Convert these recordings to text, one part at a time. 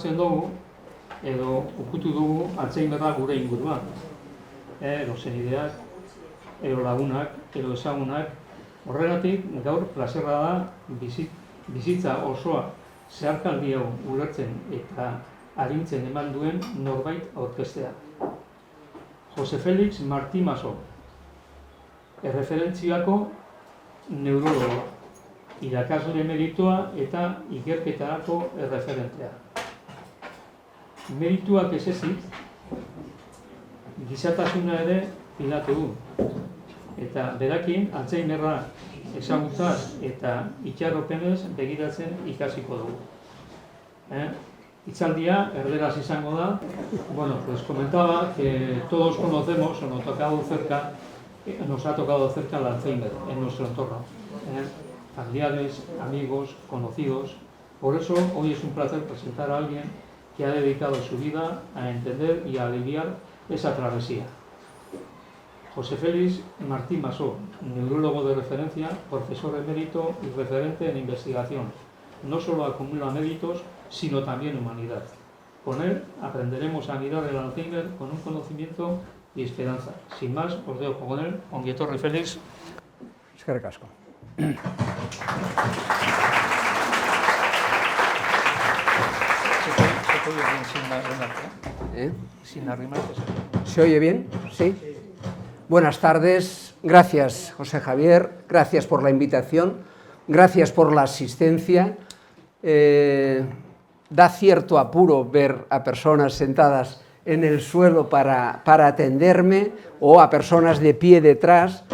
ezagutzen dugu, edo ukutu dugu Alzheimerra gure inguruan. Edo senideak, edo lagunak, edo ezagunak. Horregatik, gaur plazerra da bizitza osoa zeharkaldi hau ulertzen eta arintzen eman duen norbait aurkeztea. Jose Felix Martí Maso, erreferentziako neurologoa, irakasle emeritua eta ikerketarako erreferentea. Merituak ez ezik, gizatasuna ere pilatu du, eta berakin Alzheimerra ezagutzaz eta itxaropenez begiratzen ikasiko dugu. Itzaldia, erderaz izango da. Bueno, pues comentaba que todos conocemos o nos ha tocado cerca el Alzheimer en nuestro entorno. Familiares, amigos, conocidos. Por eso hoy es un placer presentar a alguien que ha dedicado su vida a entender y a aliviar esa travesía. José Félix Martí Massó, neurólogo de referencia, profesor emérito y referente en investigación. No solo acumula méritos, sino también humanidad. Con él aprenderemos a mirar el Alzheimer con un conocimiento y esperanza. Sin más, os dejo con él, con Ongi-etorri Félix. Eskerrik asko. Sin arrimarte. ¿Se oye bien? Sí. Buenas tardes. Gracias, José Javier. Gracias por la invitación. Gracias por la asistencia. Da cierto apuro ver a personas sentadas en el suelo para atenderme o a personas de pie detrás,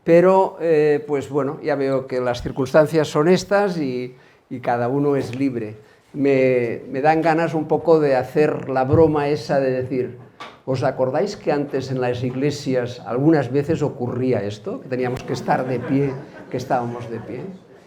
pero pues bueno, ya veo que las circunstancias son estas y cada uno es libre. Me dan ganas un poco de hacer la broma esa de decir, ¿os acordáis que antes en las iglesias algunas veces ocurría esto? Que teníamos que estar de pie, que estábamos de pie.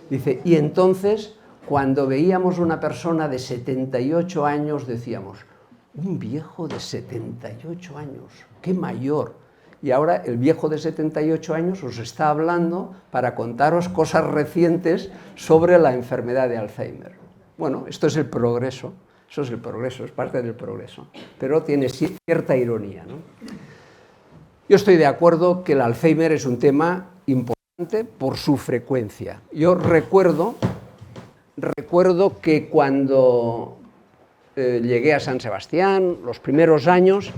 Dice, y entonces, cuando veíamos una persona de 78 años, decíamos, un viejo de 78 años, qué mayor. Y ahora el viejo de 78 años os está hablando para contaros cosas recientes sobre la enfermedad de Alzheimer. Bueno, esto es el progreso, eso es el progreso, es parte del progreso, pero tiene cierta ironía, ¿no? Yo estoy de acuerdo que el Alzheimer es un tema importante por su frecuencia. Yo recuerdo que cuando llegué a San Sebastián, los primeros años,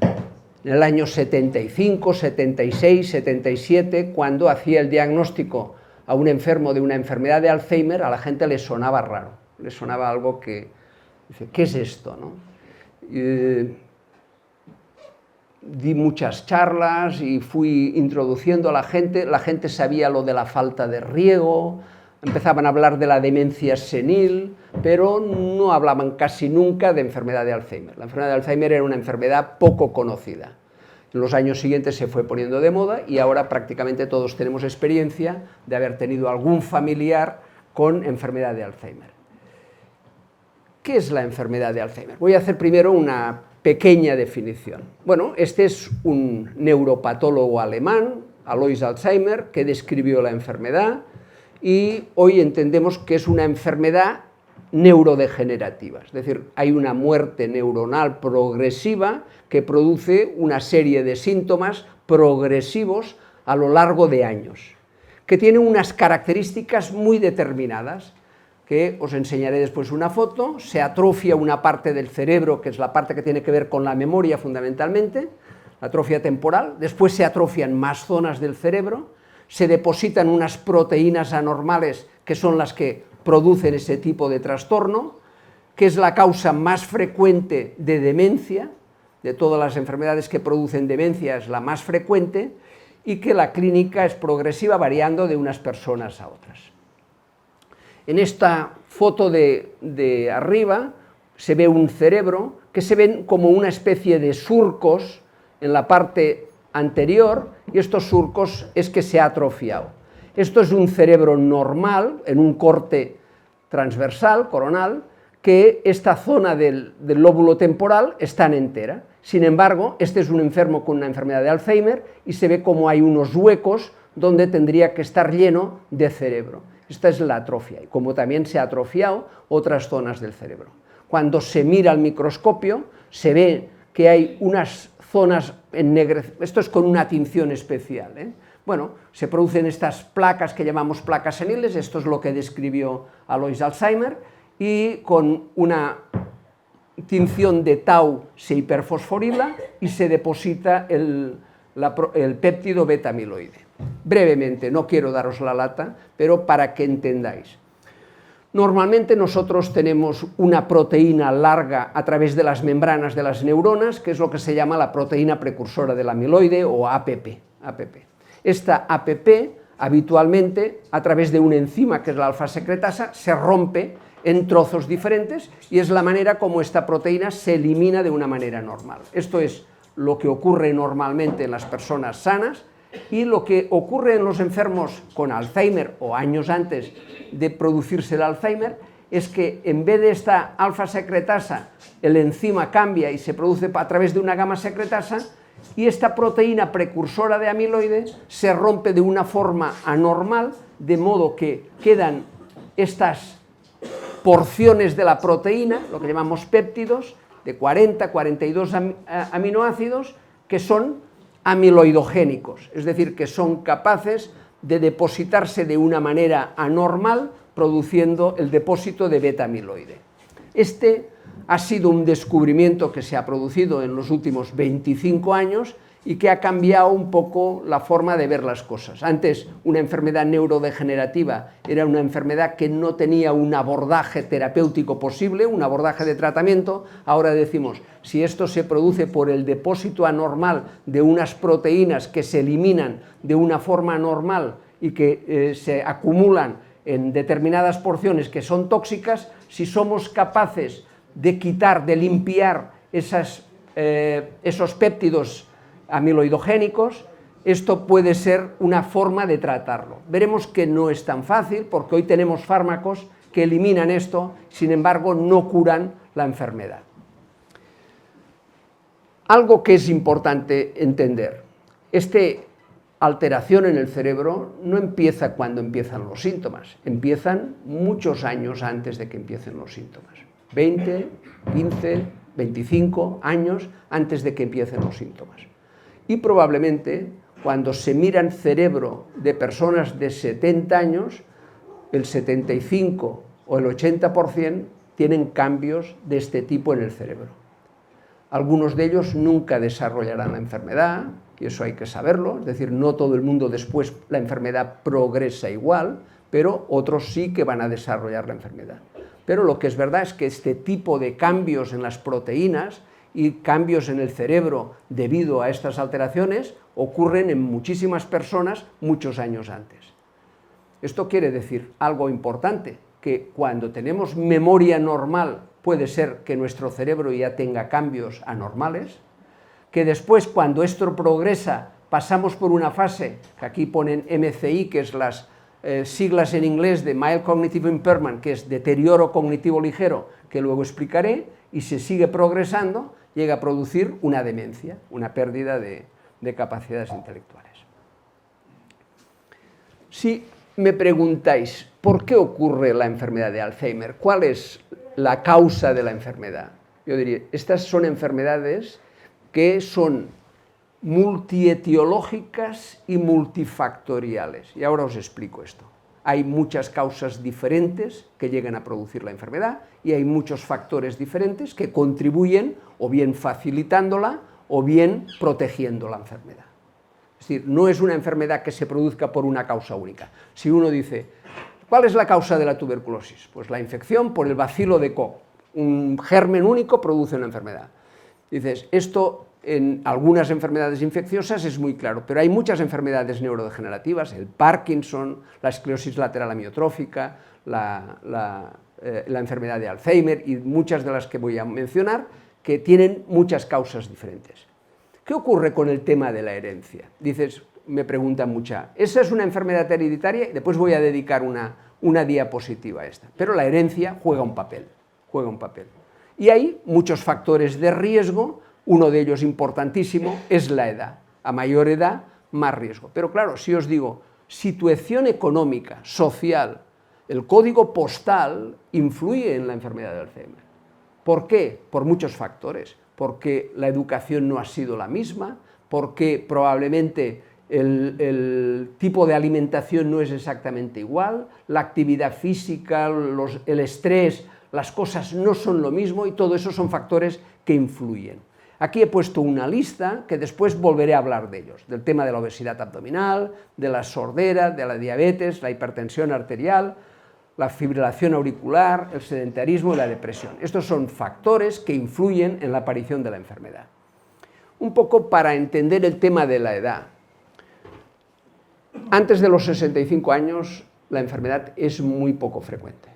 en el año 75, 76, 77, cuando hacía el diagnóstico a un enfermo de una enfermedad de Alzheimer, a la gente le sonaba raro, le sonaba algo que, dice, ¿qué es esto, no? Di muchas charlas y fui introduciendo a la gente sabía lo de la falta de riego, empezaban a hablar de la demencia senil, pero no hablaban casi nunca de enfermedad de Alzheimer. La enfermedad de Alzheimer era una enfermedad poco conocida. En los años siguientes se fue poniendo de moda y ahora prácticamente todos tenemos experiencia de haber tenido algún familiar con enfermedad de Alzheimer. ¿Qué es la enfermedad de Alzheimer? Voy a hacer primero una pequeña definición. Bueno, este es un neuropatólogo alemán, Alois Alzheimer, que describió la enfermedad y hoy entendemos que es una enfermedad neurodegenerativa, es decir, hay una muerte neuronal progresiva que produce una serie de síntomas progresivos a lo largo de años, que tiene unas características muy determinadas, que os enseñaré después una foto. Se atrofia una parte del cerebro, que es la parte que tiene que ver con la memoria fundamentalmente, la atrofia temporal, después se atrofian más zonas del cerebro, se depositan unas proteínas anormales que son las que producen ese tipo de trastorno, que es la causa más frecuente de demencia, de todas las enfermedades que producen demencia es la más frecuente, y que la clínica es progresiva variando de unas personas a otras. En esta foto de arriba se ve un cerebro que se ven como una especie de surcos en la parte anterior, y estos surcos es que se ha atrofiado. Esto es un cerebro normal, en un corte transversal, coronal, que esta zona del lóbulo temporal está entera. Sin embargo, este es un enfermo con una enfermedad de Alzheimer y se ve como hay unos huecos donde tendría que estar lleno de cerebro. Esta es la atrofia, y como también se ha atrofiado otras zonas del cerebro. Cuando se mira al microscopio, se ve que hay unas zonas ennegrecidas, esto es con una tinción especial, Bueno, se producen estas placas que llamamos placas seniles, esto es lo que describió Alois Alzheimer, y con una tinción de tau se hiperfosforila y se deposita el péptido beta-amiloide. Brevemente, no quiero daros la lata, pero para que entendáis. Normalmente nosotros tenemos una proteína larga a través de las membranas de las neuronas, que es lo que se llama la proteína precursora del amiloide o APP. Esta APP, habitualmente, a través de una enzima que es la alfa-secretasa, se rompe en trozos diferentes y es la manera como esta proteína se elimina de una manera normal. Esto es lo que ocurre normalmente en las personas sanas, y lo que ocurre en los enfermos con Alzheimer o años antes de producirse el Alzheimer es que en vez de esta alfa-secretasa, el enzima cambia y se produce a través de una gamma-secretasa, y esta proteína precursora de amiloide se rompe de una forma anormal, de modo que quedan estas porciones de la proteína, lo que llamamos péptidos, de 42 aminoácidos, que son amiloidogénicos, es decir, que son capaces de depositarse de una manera anormal, produciendo el depósito de beta-amiloide. Este ha sido un descubrimiento que se ha producido en los últimos 25 años y que ha cambiado un poco la forma de ver las cosas. Antes, una enfermedad neurodegenerativa era una enfermedad que no tenía un abordaje terapéutico posible, un abordaje de tratamiento. Ahora decimos, si esto se produce por el depósito anormal de unas proteínas que se eliminan de una forma anormal y que se acumulan en determinadas porciones que son tóxicas, si somos capaces de quitar, de limpiar esos péptidos amiloidogénicos, esto puede ser una forma de tratarlo. Veremos que no es tan fácil, porque hoy tenemos fármacos que eliminan esto, sin embargo no curan la enfermedad. Algo que es importante entender, esta alteración en el cerebro no empieza cuando empiezan los síntomas, empiezan muchos años antes de que empiecen los síntomas, 20, 15, 25 años antes de que empiecen los síntomas. Y probablemente cuando se miran cerebro de personas de 70 años, el 75 o el 80% tienen cambios de este tipo en el cerebro. Algunos de ellos nunca desarrollarán la enfermedad, y eso hay que saberlo, es decir, no todo el mundo después la enfermedad progresa igual, pero otros sí que van a desarrollar la enfermedad. Pero lo que es verdad es que este tipo de cambios en las proteínas y cambios en el cerebro debido a estas alteraciones ocurren en muchísimas personas muchos años antes. Esto quiere decir algo importante, que cuando tenemos memoria normal puede ser que nuestro cerebro ya tenga cambios anormales, que después cuando esto progresa pasamos por una fase, que aquí ponen MCI, que es las siglas en inglés de Mild Cognitive Impairment, que es deterioro cognitivo ligero, que luego explicaré, y se sigue progresando, llega a producir una demencia, una pérdida de capacidades intelectuales. Si me preguntáis, ¿por qué ocurre la enfermedad de Alzheimer? ¿Cuál es la causa de la enfermedad? Yo diría, estas son enfermedades que son multietiológicas y multifactoriales. Y ahora os explico esto. Hay muchas causas diferentes que llegan a producir la enfermedad y hay muchos factores diferentes que contribuyen o bien facilitándola o bien protegiendo la enfermedad. Es decir, no es una enfermedad que se produzca por una causa única. Si uno dice, ¿cuál es la causa de la tuberculosis? Pues la infección por el bacilo de Koch. Un germen único produce una enfermedad. Dices, esto en algunas enfermedades infecciosas es muy claro, pero hay muchas enfermedades neurodegenerativas, el Parkinson, la esclerosis lateral amiotrófica, la enfermedad de Alzheimer y muchas de las que voy a mencionar, que tienen muchas causas diferentes. ¿Qué ocurre con el tema de la herencia? Dices, me preguntan mucha, ¿esa es una enfermedad hereditaria? Y después voy a dedicar una diapositiva a esta. Pero la herencia juega un papel. Y hay muchos factores de riesgo. Uno de ellos importantísimo es la edad. A mayor edad, más riesgo. Pero claro, si os digo, situación económica, social, el código postal influye en la enfermedad de Alzheimer. ¿Por qué? Por muchos factores, porque la educación no ha sido la misma, porque probablemente el tipo de alimentación no es exactamente igual, la actividad física, el estrés, las cosas no son lo mismo y todo eso son factores que influyen. Aquí he puesto una lista que después volveré a hablar de ellos, del tema de la obesidad abdominal, de la sordera, de la diabetes, la hipertensión arterial, la fibrilación auricular, el sedentarismo y la depresión. Estos son factores que influyen en la aparición de la enfermedad. Un poco para entender el tema de la edad. Antes de los 65 años la enfermedad es muy poco frecuente,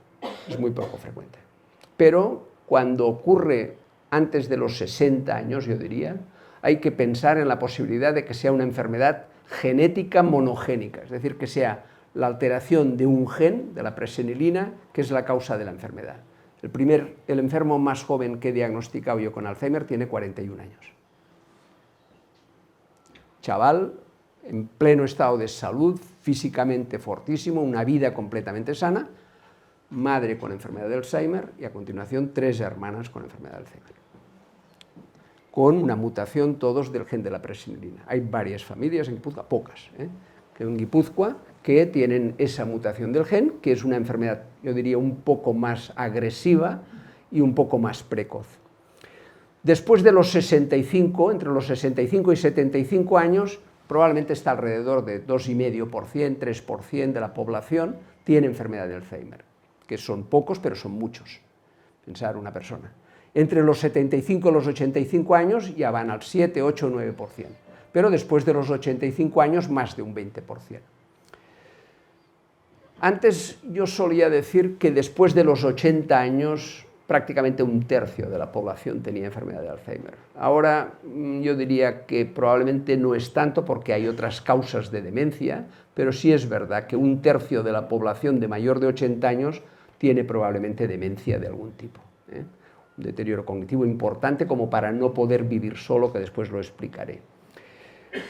Pero cuando ocurre antes de los 60 años, yo diría, hay que pensar en la posibilidad de que sea una enfermedad genética monogénica, es decir, que sea la alteración de un gen, de la presenilina, que es la causa de la enfermedad. El enfermo más joven que he diagnosticado yo con Alzheimer tiene 41 años. Chaval, en pleno estado de salud, físicamente fortísimo, una vida completamente sana, madre con enfermedad de Alzheimer y a continuación 3 hermanas con enfermedad de Alzheimer, con una mutación todos del gen de la presenilina. Hay varias familias en Guipúzcoa, pocas, que en Guipúzcoa, que tienen esa mutación del gen, que es una enfermedad, yo diría, un poco más agresiva y un poco más precoz. Después de los 65, entre los 65 y 75 años, probablemente está alrededor de 2,5%, 3% de la población tiene enfermedad de Alzheimer, que son pocos, pero son muchos. Pensar una persona. Entre los 75 y los 85 años ya van al 7, 8, 9%, pero después de los 85 años más de un 20%. Antes yo solía decir que después de los 80 años prácticamente 1/3 de la población tenía enfermedad de Alzheimer. Ahora yo diría que probablemente no es tanto porque hay otras causas de demencia, pero sí es verdad que 1/3 de la población de mayor de 80 años tiene probablemente demencia de algún tipo. Un deterioro cognitivo importante como para no poder vivir solo, que después lo explicaré.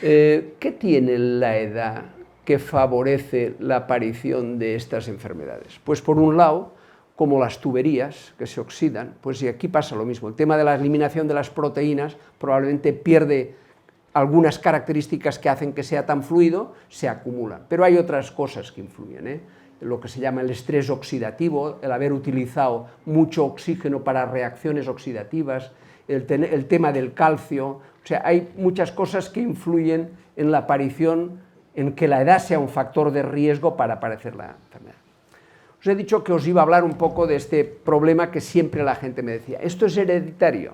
¿Qué tiene la edad que favorece la aparición de estas enfermedades? Pues por un lado, como las tuberías que se oxidan, pues y aquí pasa lo mismo. El tema de la eliminación de las proteínas probablemente pierde algunas características que hacen que sea tan fluido, se acumulan. Pero hay otras cosas que influyen, lo que se llama el estrés oxidativo, el haber utilizado mucho oxígeno para reacciones oxidativas, el tema del calcio, o sea, hay muchas cosas que influyen en la aparición, en que la edad sea un factor de riesgo para aparecer la enfermedad. Os he dicho que os iba a hablar un poco de este problema que siempre la gente me decía, ¿esto es hereditario?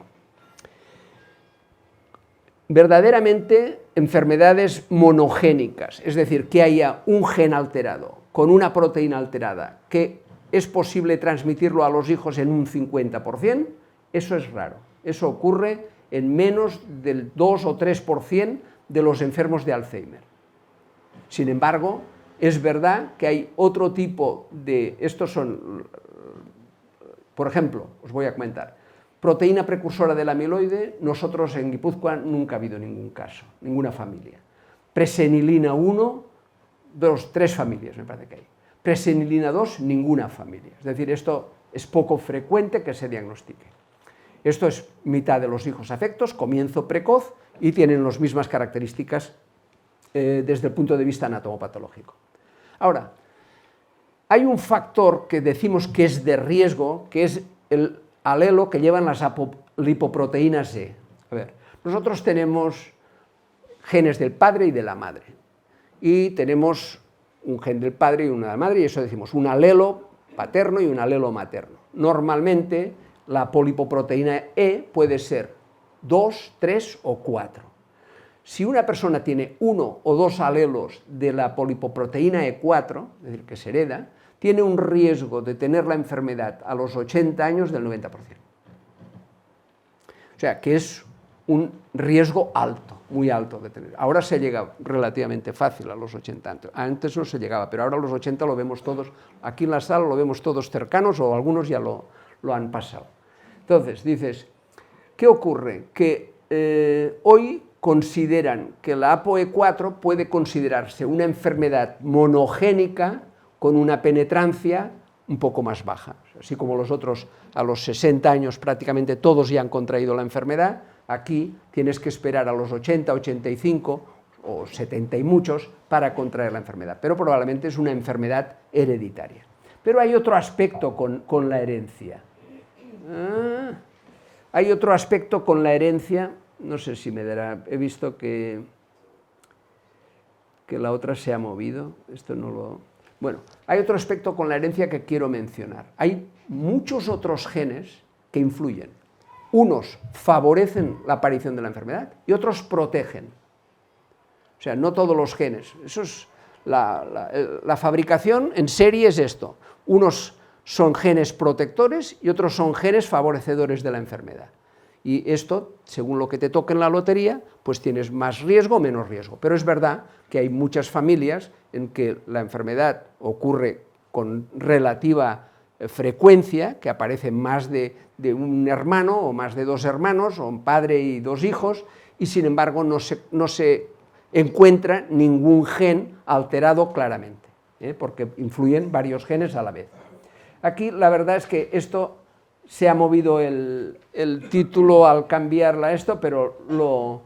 Verdaderamente, enfermedades monogénicas, es decir, que haya un gen alterado, con una proteína alterada, que es posible transmitirlo a los hijos en un 50%, eso es raro. Eso ocurre en menos del 2 o 3% de los enfermos de Alzheimer. Sin embargo, es verdad que hay otro tipo de... Estos son, por ejemplo, os voy a comentar, proteína precursora del amiloide, nosotros en Guipúzcoa nunca ha habido ningún caso, ninguna familia. Presenilina 1, 2, 3 familias me parece que hay. Presenilina 2, ninguna familia. Es decir, esto es poco frecuente que se diagnostique. Esto es mitad de los hijos afectos, comienzo precoz y tienen las mismas características desde el punto de vista anatomopatológico. Ahora, hay un factor que decimos que es de riesgo, que es el alelo que llevan las lipoproteínas E. A ver, nosotros tenemos genes del padre y de la madre, y tenemos un gen del padre y uno de la madre, y eso decimos un alelo paterno y un alelo materno. Normalmente la polipoproteína E puede ser 2, 3 o 4. Si una persona tiene 1 o 2 alelos de la polipoproteína E4, es decir, que se hereda, tiene un riesgo de tener la enfermedad a los 80 años del 90%. O sea, que es un riesgo alto, muy alto de tener. Ahora se llega relativamente fácil a los 80 años. Antes no se llegaba, pero ahora a los 80 lo vemos todos, aquí en la sala lo vemos todos cercanos o algunos ya lo han pasado. Entonces, dices, ¿qué ocurre? Que hoy consideran que la ApoE4 puede considerarse una enfermedad monogénica con una penetrancia un poco más baja. Así como los otros a los 60 años prácticamente todos ya han contraído la enfermedad, aquí tienes que esperar a los 80, 85 o 70 y muchos para contraer la enfermedad, pero probablemente es una enfermedad hereditaria. Pero hay otro aspecto con la herencia. Hay otro aspecto con la herencia, no sé si me dará, he visto que la otra se ha movido, esto no lo... Bueno, hay otro aspecto con la herencia que quiero mencionar. Hay muchos otros genes que influyen. Unos favorecen la aparición de la enfermedad y otros protegen. O sea, no todos los genes. Eso es la fabricación en serie es esto. Unos son genes protectores y otros son genes favorecedores de la enfermedad. Y esto, según lo que te toque en la lotería, pues tienes más riesgo o menos riesgo. Pero es verdad que hay muchas familias en que la enfermedad ocurre con relativa frecuencia, que aparece más de un hermano o más de dos hermanos, o un padre y dos hijos, y sin embargo no se encuentra ningún gen alterado claramente, porque influyen varios genes a la vez. Aquí la verdad es que esto se ha movido el título al cambiarla esto, pero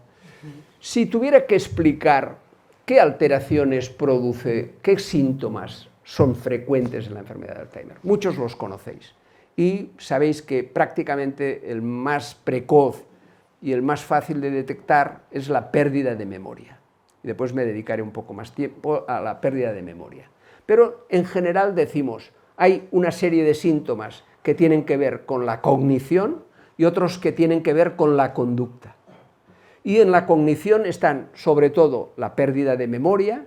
si tuviera que explicar qué alteraciones produce, qué síntomas son frecuentes en la enfermedad de Alzheimer, muchos los conocéis y sabéis que prácticamente el más precoz y el más fácil de detectar es la pérdida de memoria. Y después me dedicaré un poco más tiempo a la pérdida de memoria. Pero en general decimos, hay una serie de síntomas que tienen que ver con la cognición y otros que tienen que ver con la conducta. Y en la cognición están sobre todo la pérdida de memoria,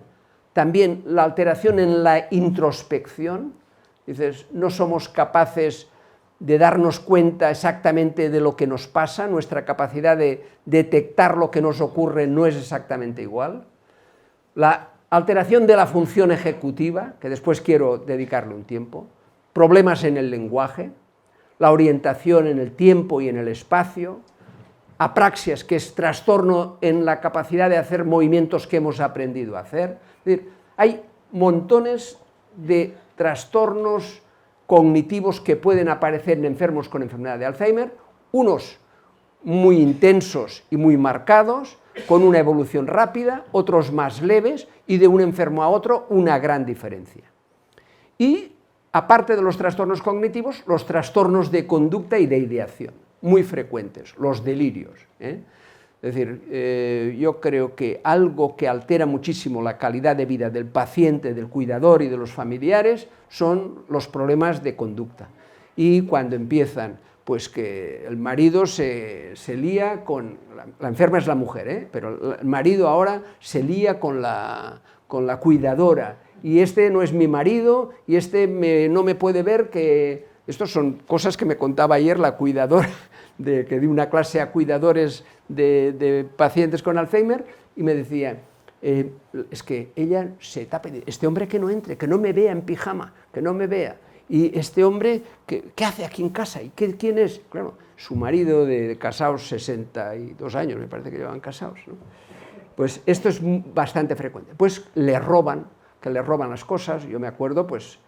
también la alteración en la introspección, dices, no somos capaces de darnos cuenta exactamente de lo que nos pasa, nuestra capacidad de detectar lo que nos ocurre no es exactamente igual. La alteración de la función ejecutiva, que después quiero dedicarle un tiempo, problemas en el lenguaje, la orientación en el tiempo y en el espacio, apraxias, que es trastorno en la capacidad de hacer movimientos que hemos aprendido a hacer. Es decir, hay montones de trastornos cognitivos que pueden aparecer en enfermos con enfermedad de Alzheimer, unos muy intensos y muy marcados, con una evolución rápida, otros más leves y de un enfermo a otro una gran diferencia. Y aparte de los trastornos cognitivos, los trastornos de conducta y de ideación, muy frecuentes, los delirios. Es decir, yo creo que algo que altera muchísimo la calidad de vida del paciente, del cuidador y de los familiares son los problemas de conducta. Y cuando empiezan, pues que el marido se lía con... La enferma es la mujer, pero el marido ahora se lía con la cuidadora. Y este no es mi marido, y este no me puede ver que... Estas son cosas que me contaba ayer la cuidadora, que di una clase a cuidadores de pacientes con Alzheimer, y me decía, es que ella se tapa, este hombre que no entre, que no me vea en pijama, que no me vea, y este hombre, ¿qué hace aquí en casa? ¿Y quién es? Claro, su marido de casados 62 años, me parece que llevan casados, ¿no? Pues esto es bastante frecuente. Pues le roban las cosas. Yo me acuerdo, pues,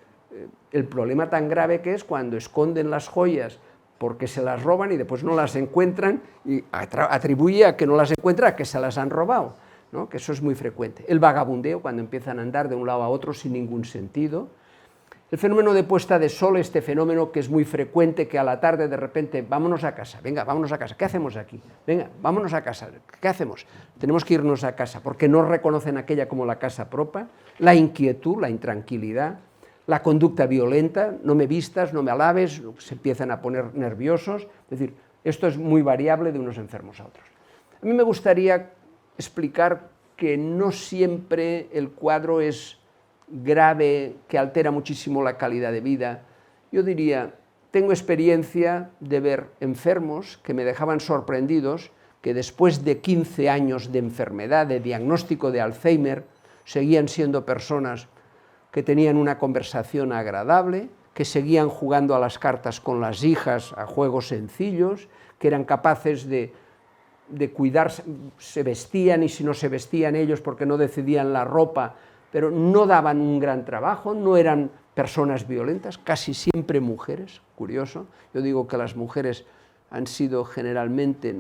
el problema tan grave que es cuando esconden las joyas porque se las roban y después no las encuentran y atribuye a que no las encuentra a que se las han robado, ¿no? Que eso es muy frecuente. El vagabundeo, cuando empiezan a andar de un lado a otro sin ningún sentido. El fenómeno de puesta de sol, este fenómeno que es muy frecuente, que a la tarde de repente, vámonos a casa, venga, vámonos a casa, ¿qué hacemos aquí? Venga, vámonos a casa, ¿qué hacemos? Tenemos que irnos a casa, porque no reconocen aquella como la casa propia, la inquietud, la intranquilidad, la conducta violenta, no me vistas, no me alabes, se empiezan a poner nerviosos, es decir, esto es muy variable de unos enfermos a otros. A mí me gustaría explicar que no siempre el cuadro es grave, que altera muchísimo la calidad de vida. Yo diría, tengo experiencia de ver enfermos que me dejaban sorprendidos, que después de 15 años de enfermedad, de diagnóstico de Alzheimer, seguían siendo personas que tenían una conversación agradable, que seguían jugando a las cartas con las hijas, a juegos sencillos, que eran capaces de cuidarse, se vestían y si no se vestían ellos porque no decidían la ropa, pero no daban un gran trabajo, no eran personas violentas, casi siempre mujeres, curioso. Yo digo que las mujeres han sido generalmente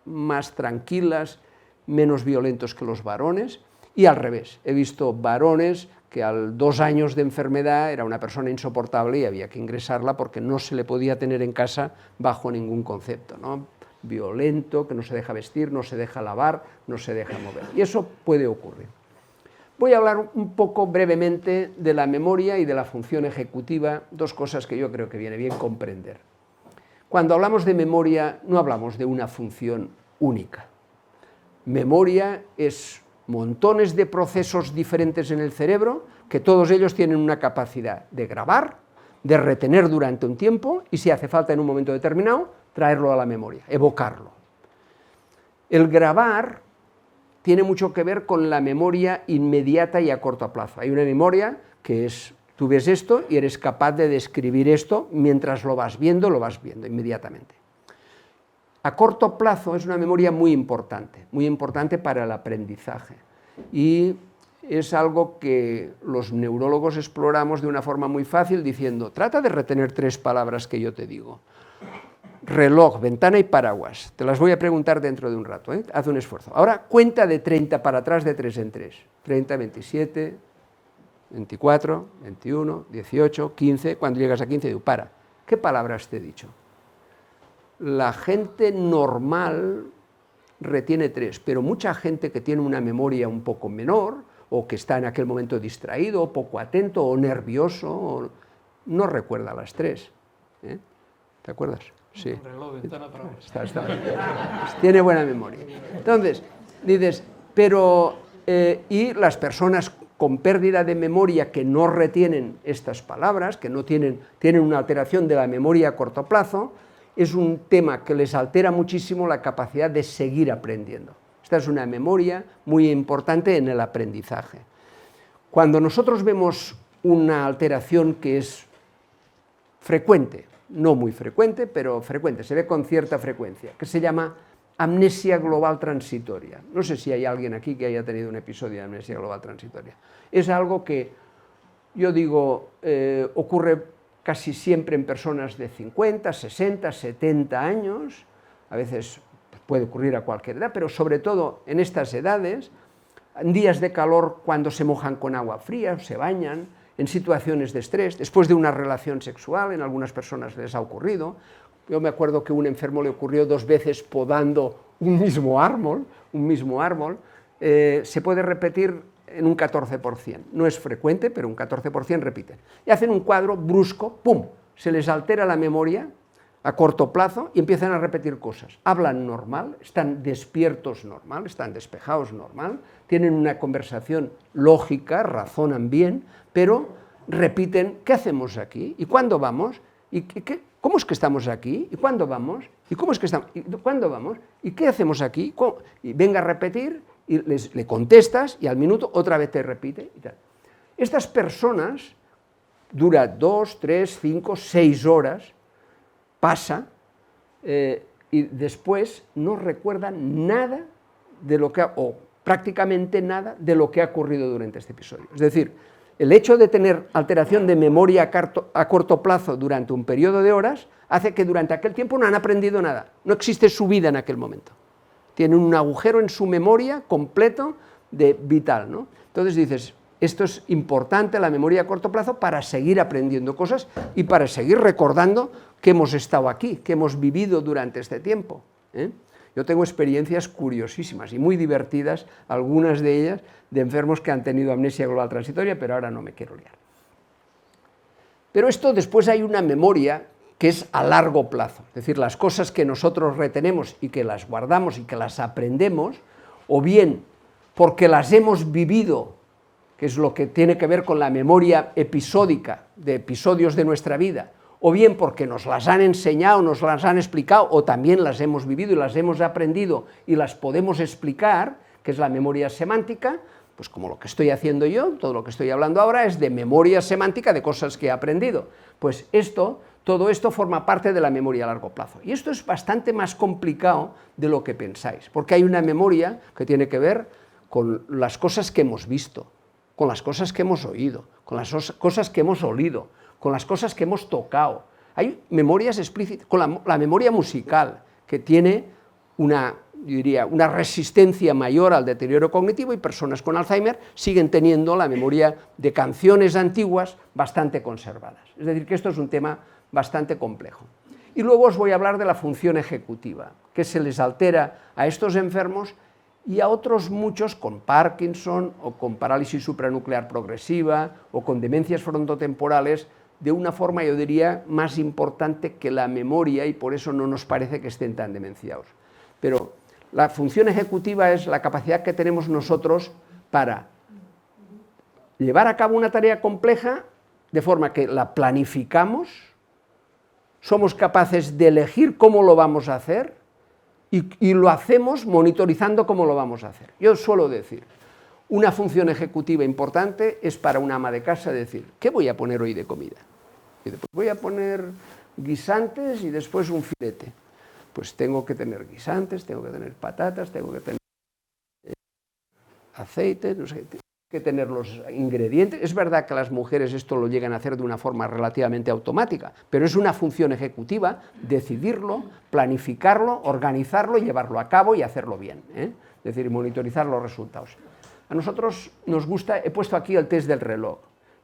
más tranquilas, menos violentos que los varones, y al revés, he visto varones que a 2 años de enfermedad era una persona insoportable y había que ingresarla porque no se le podía tener en casa bajo ningún concepto, ¿no? Violento, que no se deja vestir, no se deja lavar, no se deja mover, y eso puede ocurrir. Voy a hablar un poco brevemente de la memoria y de la función ejecutiva, 2 cosas que yo creo que viene bien comprender. Cuando hablamos de memoria, no hablamos de una función única. Memoria es montones de procesos diferentes en el cerebro, que todos ellos tienen una capacidad de grabar, de retener durante un tiempo, y si hace falta en un momento determinado, traerlo a la memoria, evocarlo. El grabar tiene mucho que ver con la memoria inmediata y a corto plazo. Hay una memoria que es, tú ves esto y eres capaz de describir esto mientras lo vas viendo inmediatamente. A corto plazo es una memoria muy importante para el aprendizaje. Y es algo que los neurólogos exploramos de una forma muy fácil diciendo, trata de retener 3 palabras que yo te digo. Reloj, ventana y paraguas. Te las voy a preguntar dentro de un rato, ¿eh? Haz un esfuerzo. Ahora cuenta de 30 para atrás de 3 en 3. 30, 27, 24, 21, 18, 15. Cuando llegas a 15 digo, para. ¿Qué palabras te he dicho? La gente normal retiene 3, pero mucha gente que tiene una memoria un poco menor, o que está en aquel momento distraído, o poco atento, o nervioso, no recuerda las 3. ¿Eh? ¿Te acuerdas? Sí. Reloj, ventana, paraguas. Está. Tiene buena memoria. Entonces, dices, pero, y las personas con pérdida de memoria que no retienen estas palabras, que no tienen una alteración de la memoria a corto plazo, es un tema que les altera muchísimo la capacidad de seguir aprendiendo. Esta es una memoria muy importante en el aprendizaje. Cuando nosotros vemos una alteración que es frecuente, no muy frecuente, pero frecuente, se ve con cierta frecuencia, que se llama amnesia global transitoria. No sé si hay alguien aquí que haya tenido un episodio de amnesia global transitoria. Es algo que, yo digo, ocurre casi siempre en personas de 50, 60, 70 años, a veces puede ocurrir a cualquier edad, pero sobre todo en estas edades, en días de calor cuando se mojan con agua fría, se bañan, en situaciones de estrés, después de una relación sexual, en algunas personas les ha ocurrido. Yo me acuerdo que a un enfermo le ocurrió 2 veces podando un mismo árbol, se puede repetir en un 14%. No es frecuente, pero un 14% repiten. Y hacen un cuadro brusco, ¡pum!, se les altera la memoria a corto plazo y empiezan a repetir cosas. Hablan normal, están despiertos normal, están despejados normal, tienen una conversación lógica, razonan bien, pero repiten, ¿qué hacemos aquí? ¿Y cuándo vamos? ¿Y cómo es que estamos aquí? ¿Y cuándo vamos? ¿Y cómo es que estamos? ¿Y cuándo vamos? ¿Y qué hacemos aquí? ¿Cómo? Y venga a repetir, y le contestas, y al minuto otra vez te repite. Y tal. Estas personas dura 2, 3, 5, 6 horas, pasa, y después no recuerdan nada de lo que o prácticamente nada de lo que ha ocurrido durante este episodio. Es decir, el hecho de tener alteración de memoria a corto plazo durante un periodo de horas hace que durante aquel tiempo no han aprendido nada, no existe su vida en aquel momento. Tienen un agujero en su memoria completo de vital, ¿no? Entonces dices, esto es importante, la memoria a corto plazo, para seguir aprendiendo cosas y para seguir recordando que hemos estado aquí, que hemos vivido durante este tiempo, ¿eh? Yo tengo experiencias curiosísimas y muy divertidas, algunas de ellas, de enfermos que han tenido amnesia global transitoria, pero ahora no me quiero liar. Pero esto después hay una memoria que es a largo plazo, es decir, las cosas que nosotros retenemos y que las guardamos y que las aprendemos, o bien porque las hemos vivido, que es lo que tiene que ver con la memoria episódica de episodios de nuestra vida, o bien porque nos las han enseñado, nos las han explicado, o también las hemos vivido y las hemos aprendido y las podemos explicar, que es la memoria semántica, pues como lo que estoy haciendo yo, todo lo que estoy hablando ahora es de memoria semántica de cosas que he aprendido. Pues todo esto forma parte de la memoria a largo plazo. Y esto es bastante más complicado de lo que pensáis, porque hay una memoria que tiene que ver con las cosas que hemos visto, con las cosas que hemos oído, con las cosas que hemos olido, con las cosas que hemos tocado. Hay memorias explícitas, con la memoria musical, que tiene una, yo diría, una resistencia mayor al deterioro cognitivo, y personas con Alzheimer siguen teniendo la memoria de canciones antiguas bastante conservadas. Es decir, que esto es un tema bastante complejo. Y luego os voy a hablar de la función ejecutiva, que se les altera a estos enfermos y a otros muchos con Parkinson o con parálisis supranuclear progresiva o con demencias frontotemporales de una forma, yo diría, más importante que la memoria, y por eso no nos parece que estén tan demenciados. Pero la función ejecutiva es la capacidad que tenemos nosotros para llevar a cabo una tarea compleja de forma que la planificamos, somos capaces de elegir cómo lo vamos a hacer y lo hacemos monitorizando cómo lo vamos a hacer. Yo suelo decir, una función ejecutiva importante es para una ama de casa decir, ¿qué voy a poner hoy de comida? Y después voy a poner guisantes y después un filete. Pues tengo que tener guisantes, tengo que tener patatas, tengo que tener aceite, no sé, tengo que tener los ingredientes. Es verdad que las mujeres esto lo llegan a hacer de una forma relativamente automática, pero es una función ejecutiva decidirlo, planificarlo, organizarlo, llevarlo a cabo y hacerlo bien, ¿eh? Es decir, monitorizar los resultados. A nosotros nos gusta, he puesto aquí el test del reloj,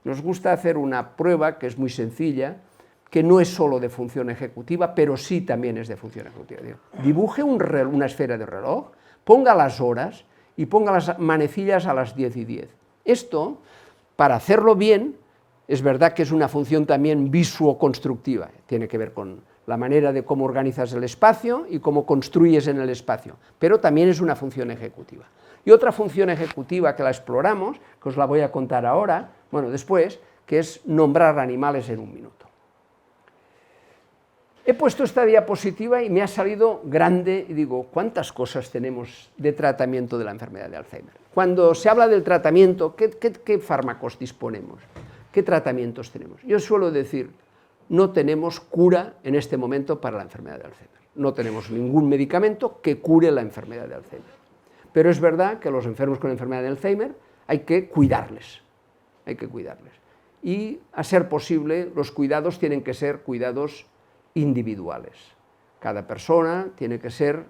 nos gusta hacer una prueba que es muy sencilla, que no es solo de función ejecutiva, pero sí también es de función ejecutiva. Dibuje una esfera de reloj, ponga las horas y ponga las manecillas a las 10:10. Esto, para hacerlo bien, es verdad que es una función también visuoconstructiva, tiene que ver con la manera de cómo organizas el espacio y cómo construyes en el espacio, pero también es una función ejecutiva. Y otra función ejecutiva que la exploramos, que os la voy a contar ahora, bueno, después, que es nombrar animales en un minuto. He puesto esta diapositiva y me ha salido grande y digo, ¿cuántas cosas tenemos de tratamiento de la enfermedad de Alzheimer? Cuando se habla del tratamiento, ¿qué fármacos disponemos? ¿Qué tratamientos tenemos? Yo suelo decir, no tenemos cura en este momento para la enfermedad de Alzheimer. No tenemos ningún medicamento que cure la enfermedad de Alzheimer. Pero es verdad que a los enfermos con enfermedad de Alzheimer hay que cuidarles. Hay que cuidarles. Y, a ser posible, los cuidados tienen que ser cuidados individuales. Cada persona tiene que ser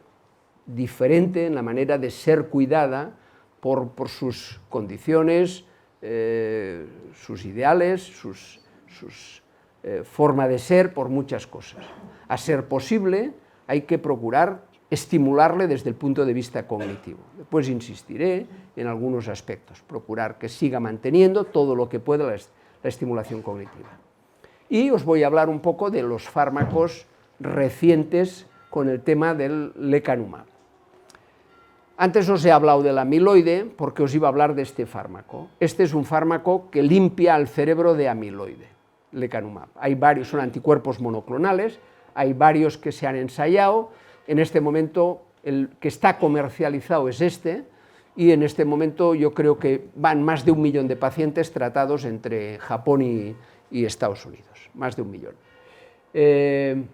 diferente en la manera de ser cuidada por sus condiciones, sus ideales, sus forma de ser, por muchas cosas. A ser posible, hay que procurar estimularle desde el punto de vista cognitivo. Después insistiré en algunos aspectos, procurar que siga manteniendo todo lo que pueda la estimulación cognitiva. Y os voy a hablar un poco de los fármacos recientes con el tema del lecanemab. Antes os he hablado del amiloide porque os iba a hablar de este fármaco. Este es un fármaco que limpia al cerebro de amiloide, lecanemab. Hay varios, son anticuerpos monoclonales, hay varios que se han ensayado. En este momento el que está comercializado es este, y en este momento yo creo que van más de 1 millón de pacientes tratados entre Japón y Estados Unidos, más de 1 millón. En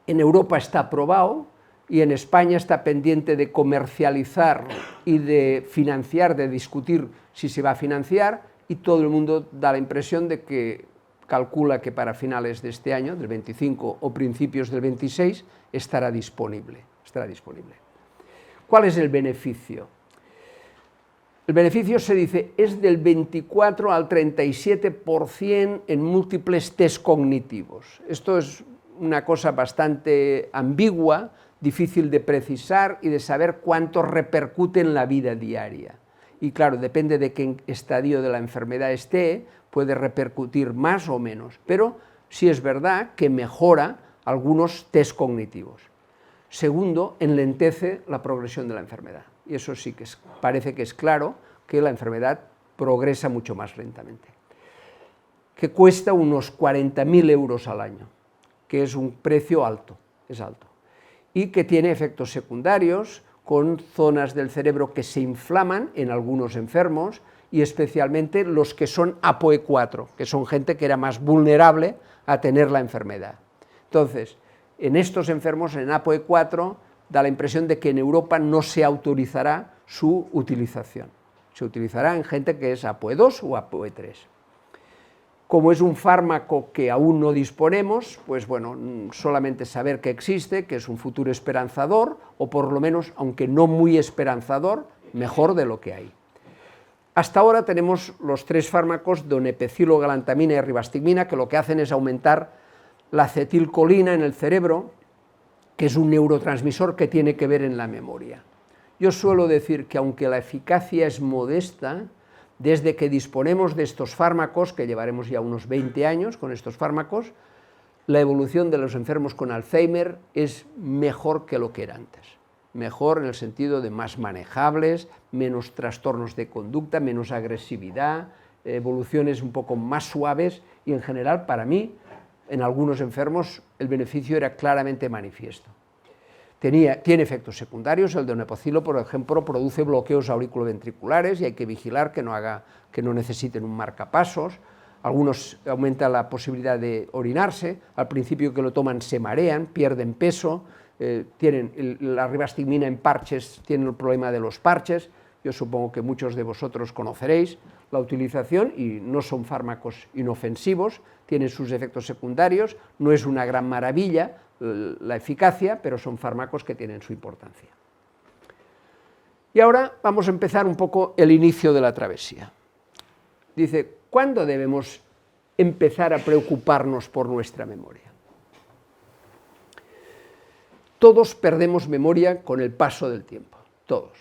Europa está aprobado y en España está pendiente de comercializar y de financiar, de discutir si se va a financiar, y todo el mundo da la impresión de que calcula que para finales de este año, del 25 o principios del 26, estará disponible. ¿Cuál es el beneficio? El beneficio, se dice, es del 24 al 37% en múltiples test cognitivos. Esto es una cosa bastante ambigua, difícil de precisar y de saber cuánto repercute en la vida diaria. Y claro, depende de qué estadio de la enfermedad esté, puede repercutir más o menos, pero sí es verdad que mejora algunos test cognitivos. Segundo, enlentece la progresión de la enfermedad. Y eso sí que parece que es claro, que la enfermedad progresa mucho más lentamente. Que cuesta unos 40.000 euros al año, que es un precio alto, es alto. Y que tiene efectos secundarios, con zonas del cerebro que se inflaman en algunos enfermos, y especialmente los que son APOE4, que son gente que era más vulnerable a tener la enfermedad. Entonces, en estos enfermos, en APOE4, da la impresión de que en Europa no se autorizará su utilización. Se utilizará en gente que es APOE2 o APOE3. Como es un fármaco que aún no disponemos, pues bueno, solamente saber que existe, que es un futuro esperanzador, o por lo menos, aunque no muy esperanzador, mejor de lo que hay. Hasta ahora tenemos los 3 fármacos, donepezilo, galantamina y ribastigmina, que lo que hacen es aumentar la acetilcolina en el cerebro, que es un neurotransmisor que tiene que ver en la memoria. Yo suelo decir que aunque la eficacia es modesta, desde que disponemos de estos fármacos, que llevaremos ya unos 20 años con estos fármacos, la evolución de los enfermos con Alzheimer es mejor que lo que era antes. Mejor en el sentido de más manejables, menos trastornos de conducta, menos agresividad, evoluciones un poco más suaves y en general, para mí, en algunos enfermos el beneficio era claramente manifiesto. Tiene efectos secundarios, el donepezilo, por ejemplo, produce bloqueos auriculoventriculares y hay que vigilar que no necesiten un marcapasos. Algunos aumenta la posibilidad de orinarse, al principio que lo toman se marean, pierden peso, tienen la ribastigmina en parches, tienen el problema de los parches. Yo supongo que muchos de vosotros conoceréis la utilización y no son fármacos inofensivos, tienen sus efectos secundarios, no es una gran maravilla la eficacia, pero son fármacos que tienen su importancia. Y ahora vamos a empezar un poco el inicio de la travesía. Dice, ¿cuándo debemos empezar a preocuparnos por nuestra memoria? Todos perdemos memoria con el paso del tiempo, todos.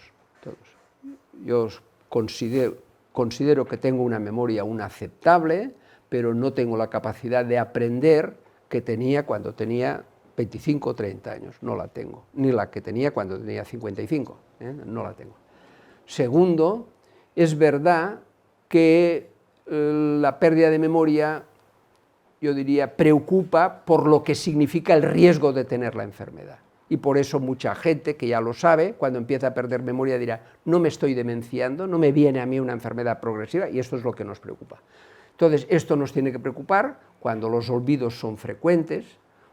Yo considero que tengo una memoria aún aceptable, pero no tengo la capacidad de aprender que tenía cuando tenía 25 o 30 años, no la tengo, ni la que tenía cuando tenía 55, no la tengo. Segundo, es verdad que la pérdida de memoria, yo diría, preocupa por lo que significa el riesgo de tener la enfermedad. Y por eso mucha gente que ya lo sabe, cuando empieza a perder memoria dirá, no me estoy demenciando, no me viene a mí una enfermedad progresiva, y esto es lo que nos preocupa. Entonces, esto nos tiene que preocupar cuando los olvidos son frecuentes,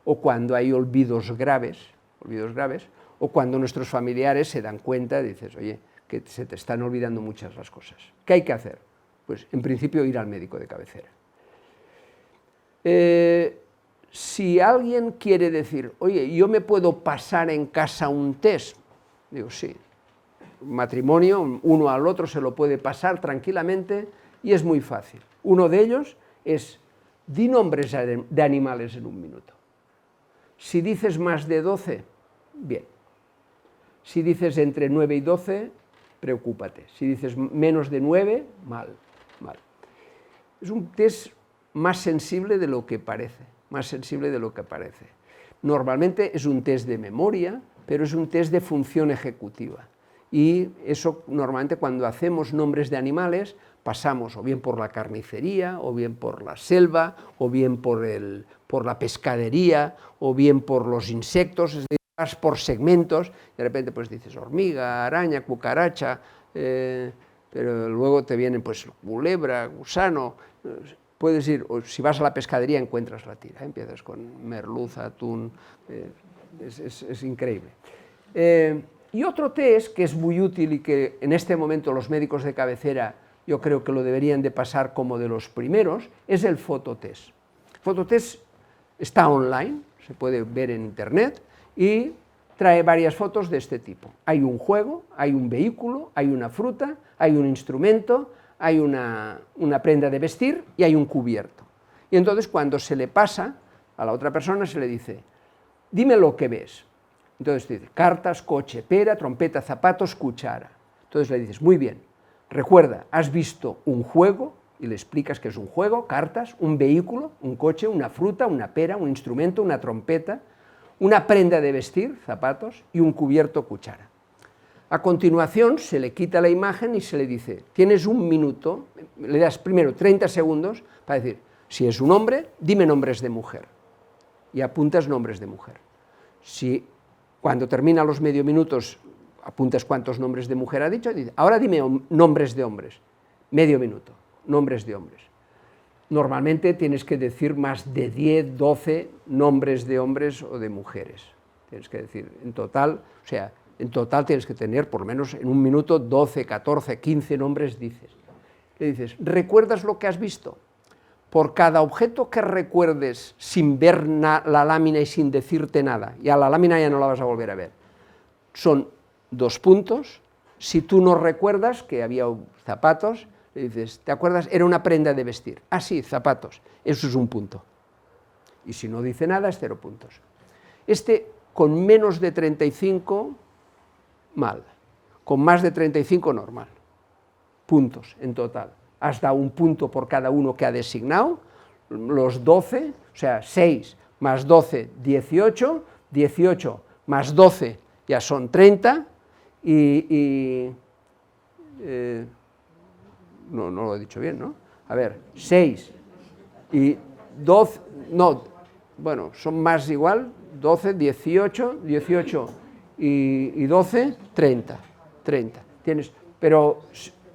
o cuando hay olvidos graves, o cuando nuestros familiares se dan cuenta y dices, oye, que se te están olvidando muchas las cosas. ¿Qué hay que hacer? Pues, en principio, ir al médico de cabecera. Si alguien quiere decir, oye, ¿yo me puedo pasar en casa un test? Digo, sí. Un matrimonio, uno al otro se lo puede pasar tranquilamente y es muy fácil. Uno de ellos es, di nombres de animales en un minuto. Si dices más de 12, bien. Si dices entre 9 y 12, preocúpate. Si dices menos de 9, mal. Es un test más sensible de lo que parece. Normalmente es un test de memoria, pero es un test de función ejecutiva. Y eso normalmente cuando hacemos nombres de animales pasamos o bien por la carnicería, o bien por la selva, o bien por la pescadería, o bien por los insectos, es decir, vas por segmentos, de repente pues dices hormiga, araña, cucaracha, pero luego te vienen pues culebra, gusano. Puedes ir, o si vas a la pescadería encuentras la tira, empiezas con merluza, atún, es increíble. Y otro test que es muy útil y que en este momento los médicos de cabecera yo creo que lo deberían de pasar como de los primeros, es el fototest. El fototest está online, se puede ver en internet y trae varias fotos de este tipo. Hay un juego, hay un vehículo, hay una fruta, hay un instrumento, hay una prenda de vestir y hay un cubierto. Y entonces cuando se le pasa a la otra persona se le dice, dime lo que ves. Entonces te dice, cartas, coche, pera, trompeta, zapatos, cuchara. Entonces le dices, muy bien, recuerda, has visto un juego, y le explicas que es un juego, cartas, un vehículo, un coche, una fruta, una pera, un instrumento, una trompeta, una prenda de vestir, zapatos, y un cubierto, cuchara. A continuación se le quita la imagen y se le dice, tienes un minuto, le das primero 30 segundos para decir, si es un hombre, dime nombres de mujer. Y apuntas nombres de mujer. Si cuando termina los medio minutos apuntas cuántos nombres de mujer ha dicho, y dice, ahora dime nombres de hombres. Medio minuto, nombres de hombres. Normalmente tienes que decir más de 10, 12 nombres de hombres o de mujeres. Tienes que decir en total, o sea, En total tienes que tener, por lo menos en un minuto, 12, 14, 15 nombres dices. Le dices, ¿recuerdas lo que has visto? Por cada objeto que recuerdes sin ver la lámina y sin decirte nada, y a la lámina ya no la vas a volver a ver, son 2 puntos. Si tú no recuerdas que había zapatos, le dices, ¿te acuerdas? Era una prenda de vestir. Ah, sí, zapatos. Eso es 1 punto. Y si no dice nada, es 0 puntos. Con menos de 35, mal. Con más de 35, normal. Puntos en total. Has dado 1 punto por cada uno que ha designado. Los 12, o sea, 6 más 12, 18. 18 más 12 ya son 30. No lo he dicho bien, ¿no? A ver, 6 y 12, no, bueno, son más igual, 12, 18, 18 y 12, 30. Tienes, pero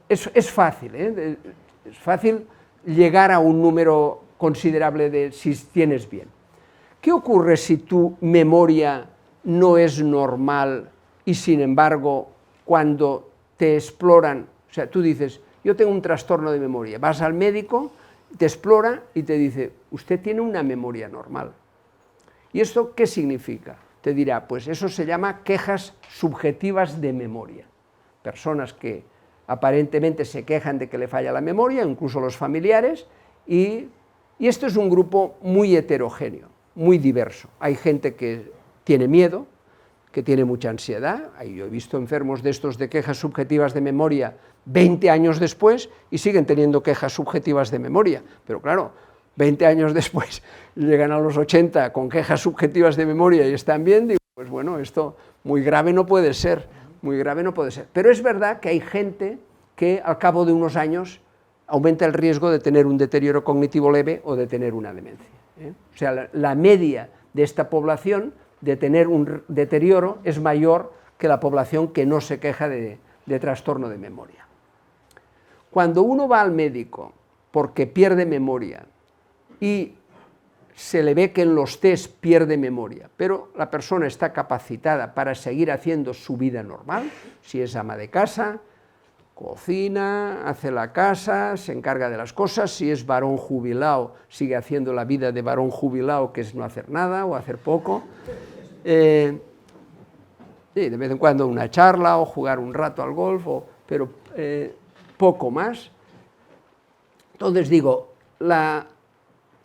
es fácil, ¿eh? Es fácil llegar a un número considerable si tienes bien. ¿Qué ocurre si tu memoria no es normal y sin embargo cuando te exploran, o sea, tú dices, yo tengo un trastorno de memoria, vas al médico, te explora y te dice, usted tiene una memoria normal. ¿Y esto qué significa? Te dirá, pues eso se llama quejas subjetivas de memoria. Personas que aparentemente se quejan de que le falla la memoria, incluso los familiares, y esto es un grupo muy heterogéneo, muy diverso. Hay gente que tiene miedo, que tiene mucha ansiedad. Yo he visto enfermos de estos de quejas subjetivas de memoria 20 años después y siguen teniendo quejas subjetivas de memoria. Pero claro, 20 años después llegan a los 80 con quejas subjetivas de memoria y están bien, digo, pues bueno, esto muy grave no puede ser, muy grave no puede ser. Pero es verdad que hay gente que al cabo de unos años aumenta el riesgo de tener un deterioro cognitivo leve o de tener una demencia, ¿eh? O sea, la media de esta población de tener un deterioro es mayor que la población que no se queja de trastorno de memoria. Cuando uno va al médico porque pierde memoria y se le ve que en los test pierde memoria, pero la persona está capacitada para seguir haciendo su vida normal, si es ama de casa, cocina, hace la casa, se encarga de las cosas, si es varón jubilado, sigue haciendo la vida de varón jubilado, que es no hacer nada o hacer poco, de vez en cuando una charla o jugar un rato al golf, pero poco más. Entonces digo,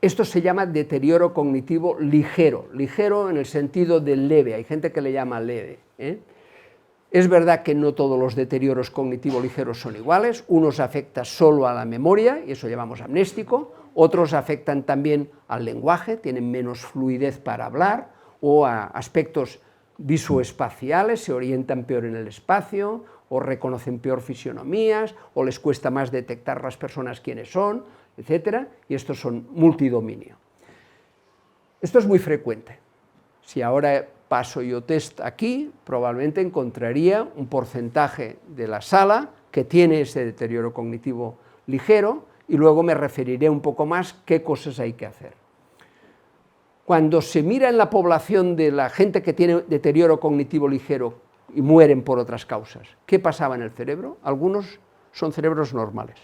esto se llama deterioro cognitivo ligero, ligero en el sentido de leve, hay gente que le llama leve, ¿eh? Es verdad que no todos los deterioros cognitivos ligeros son iguales, unos afectan solo a la memoria, y eso llamamos amnéstico, otros afectan también al lenguaje, tienen menos fluidez para hablar, o a aspectos visoespaciales, se orientan peor en el espacio, o reconocen peor fisionomías, o les cuesta más detectar las personas quiénes son, etc. Y estos son multidominio. Esto es muy frecuente. Si ahora paso yo test aquí, probablemente encontraría un porcentaje de la sala que tiene ese deterioro cognitivo ligero y luego me referiré un poco más qué cosas hay que hacer. Cuando se mira en la población de la gente que tiene deterioro cognitivo ligero y mueren por otras causas, ¿qué pasaba en el cerebro? Algunos son cerebros normales,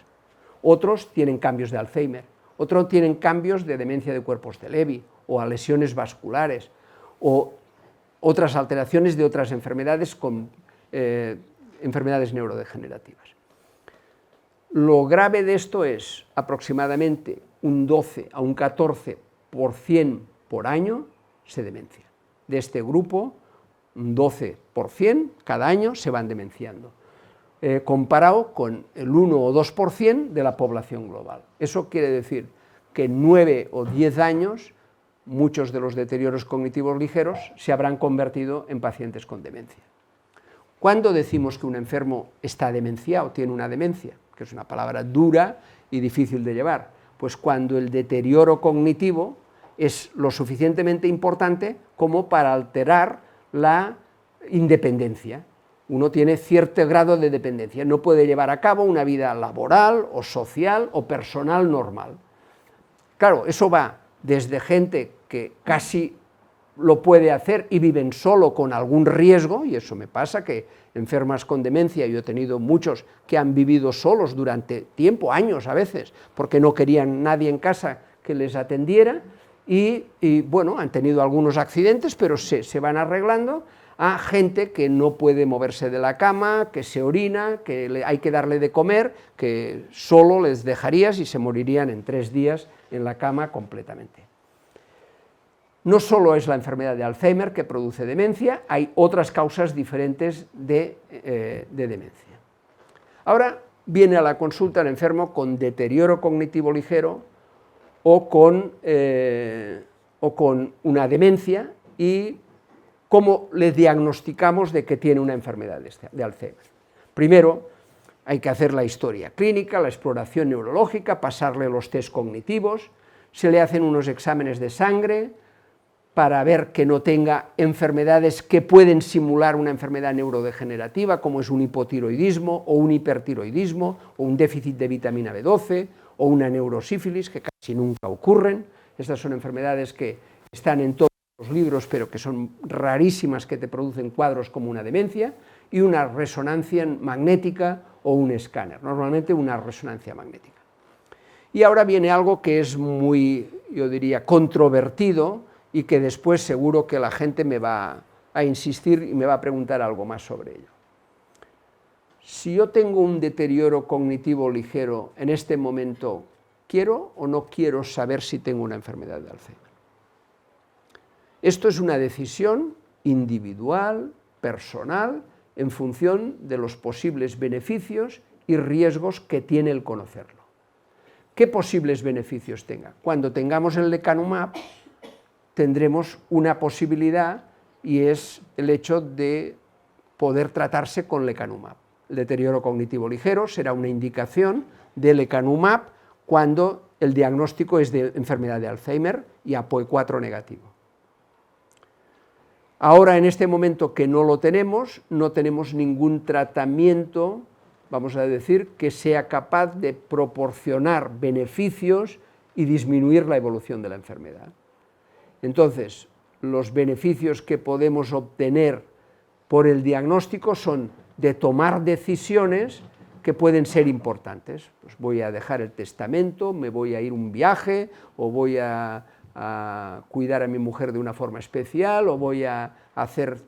otros tienen cambios de Alzheimer, otros tienen cambios de demencia de cuerpos de Lewy o a lesiones vasculares o otras alteraciones de otras enfermedades con enfermedades neurodegenerativas. Lo grave de esto es aproximadamente un 12 a un 14% por año se demencia. De este grupo, un 12% cada año se van demenciando, comparado con el 1 o 2% de la población global. Eso quiere decir que en 9 o 10 años muchos de los deterioros cognitivos ligeros se habrán convertido en pacientes con demencia. ¿Cuándo decimos que un enfermo está demenciado, tiene una demencia? Que es una palabra dura y difícil de llevar. Pues cuando el deterioro cognitivo es lo suficientemente importante como para alterar la independencia. Uno tiene cierto grado de dependencia, no puede llevar a cabo una vida laboral o social o personal normal. Claro, eso va desde gente que casi lo puede hacer y viven solo con algún riesgo, y eso me pasa, que enfermas con demencia, yo he tenido muchos que han vivido solos durante tiempo, años a veces, porque no querían nadie en casa que les atendiera, y bueno, han tenido algunos accidentes, pero se van arreglando, a gente que no puede moverse de la cama, que se orina, que hay que darle de comer, que solo les dejarías y se morirían en 3 días en la cama completamente. No solo es la enfermedad de Alzheimer que produce demencia, hay otras causas diferentes de demencia. Ahora viene a la consulta el enfermo con deterioro cognitivo ligero o con una demencia, y cómo le diagnosticamos de que tiene una enfermedad de Alzheimer. Primero, hay que hacer la historia clínica, la exploración neurológica, pasarle los test cognitivos, se le hacen unos exámenes de sangre para ver que no tenga enfermedades que pueden simular una enfermedad neurodegenerativa, como es un hipotiroidismo o un hipertiroidismo, o un déficit de vitamina B12, o una neurosífilis, que casi nunca ocurren. Estas son enfermedades que están en todos los libros, pero que son rarísimas, que te producen cuadros como una demencia, y una resonancia magnética o un escáner, normalmente una resonancia magnética. Y ahora viene algo que es muy, yo diría, controvertido, y que después seguro que la gente me va a insistir y me va a preguntar algo más sobre ello. Si yo tengo un deterioro cognitivo ligero en este momento, ¿quiero o no quiero saber si tengo una enfermedad de Alzheimer? Esto es una decisión individual, personal, en función de los posibles beneficios y riesgos que tiene el conocerlo. ¿Qué posibles beneficios tenga? Cuando tengamos el lecanemab, tendremos una posibilidad, y es el hecho de poder tratarse con lecanemab. El deterioro cognitivo ligero será una indicación de lecanemab cuando el diagnóstico es de enfermedad de Alzheimer y APOE4 negativo. Ahora, en este momento que no lo tenemos, no tenemos ningún tratamiento, vamos a decir, que sea capaz de proporcionar beneficios y disminuir la evolución de la enfermedad. Entonces, los beneficios que podemos obtener por el diagnóstico son de tomar decisiones que pueden ser importantes. Pues voy a dejar el testamento, me voy a ir un viaje, o voy a cuidar a mi mujer de una forma especial, o voy a hacer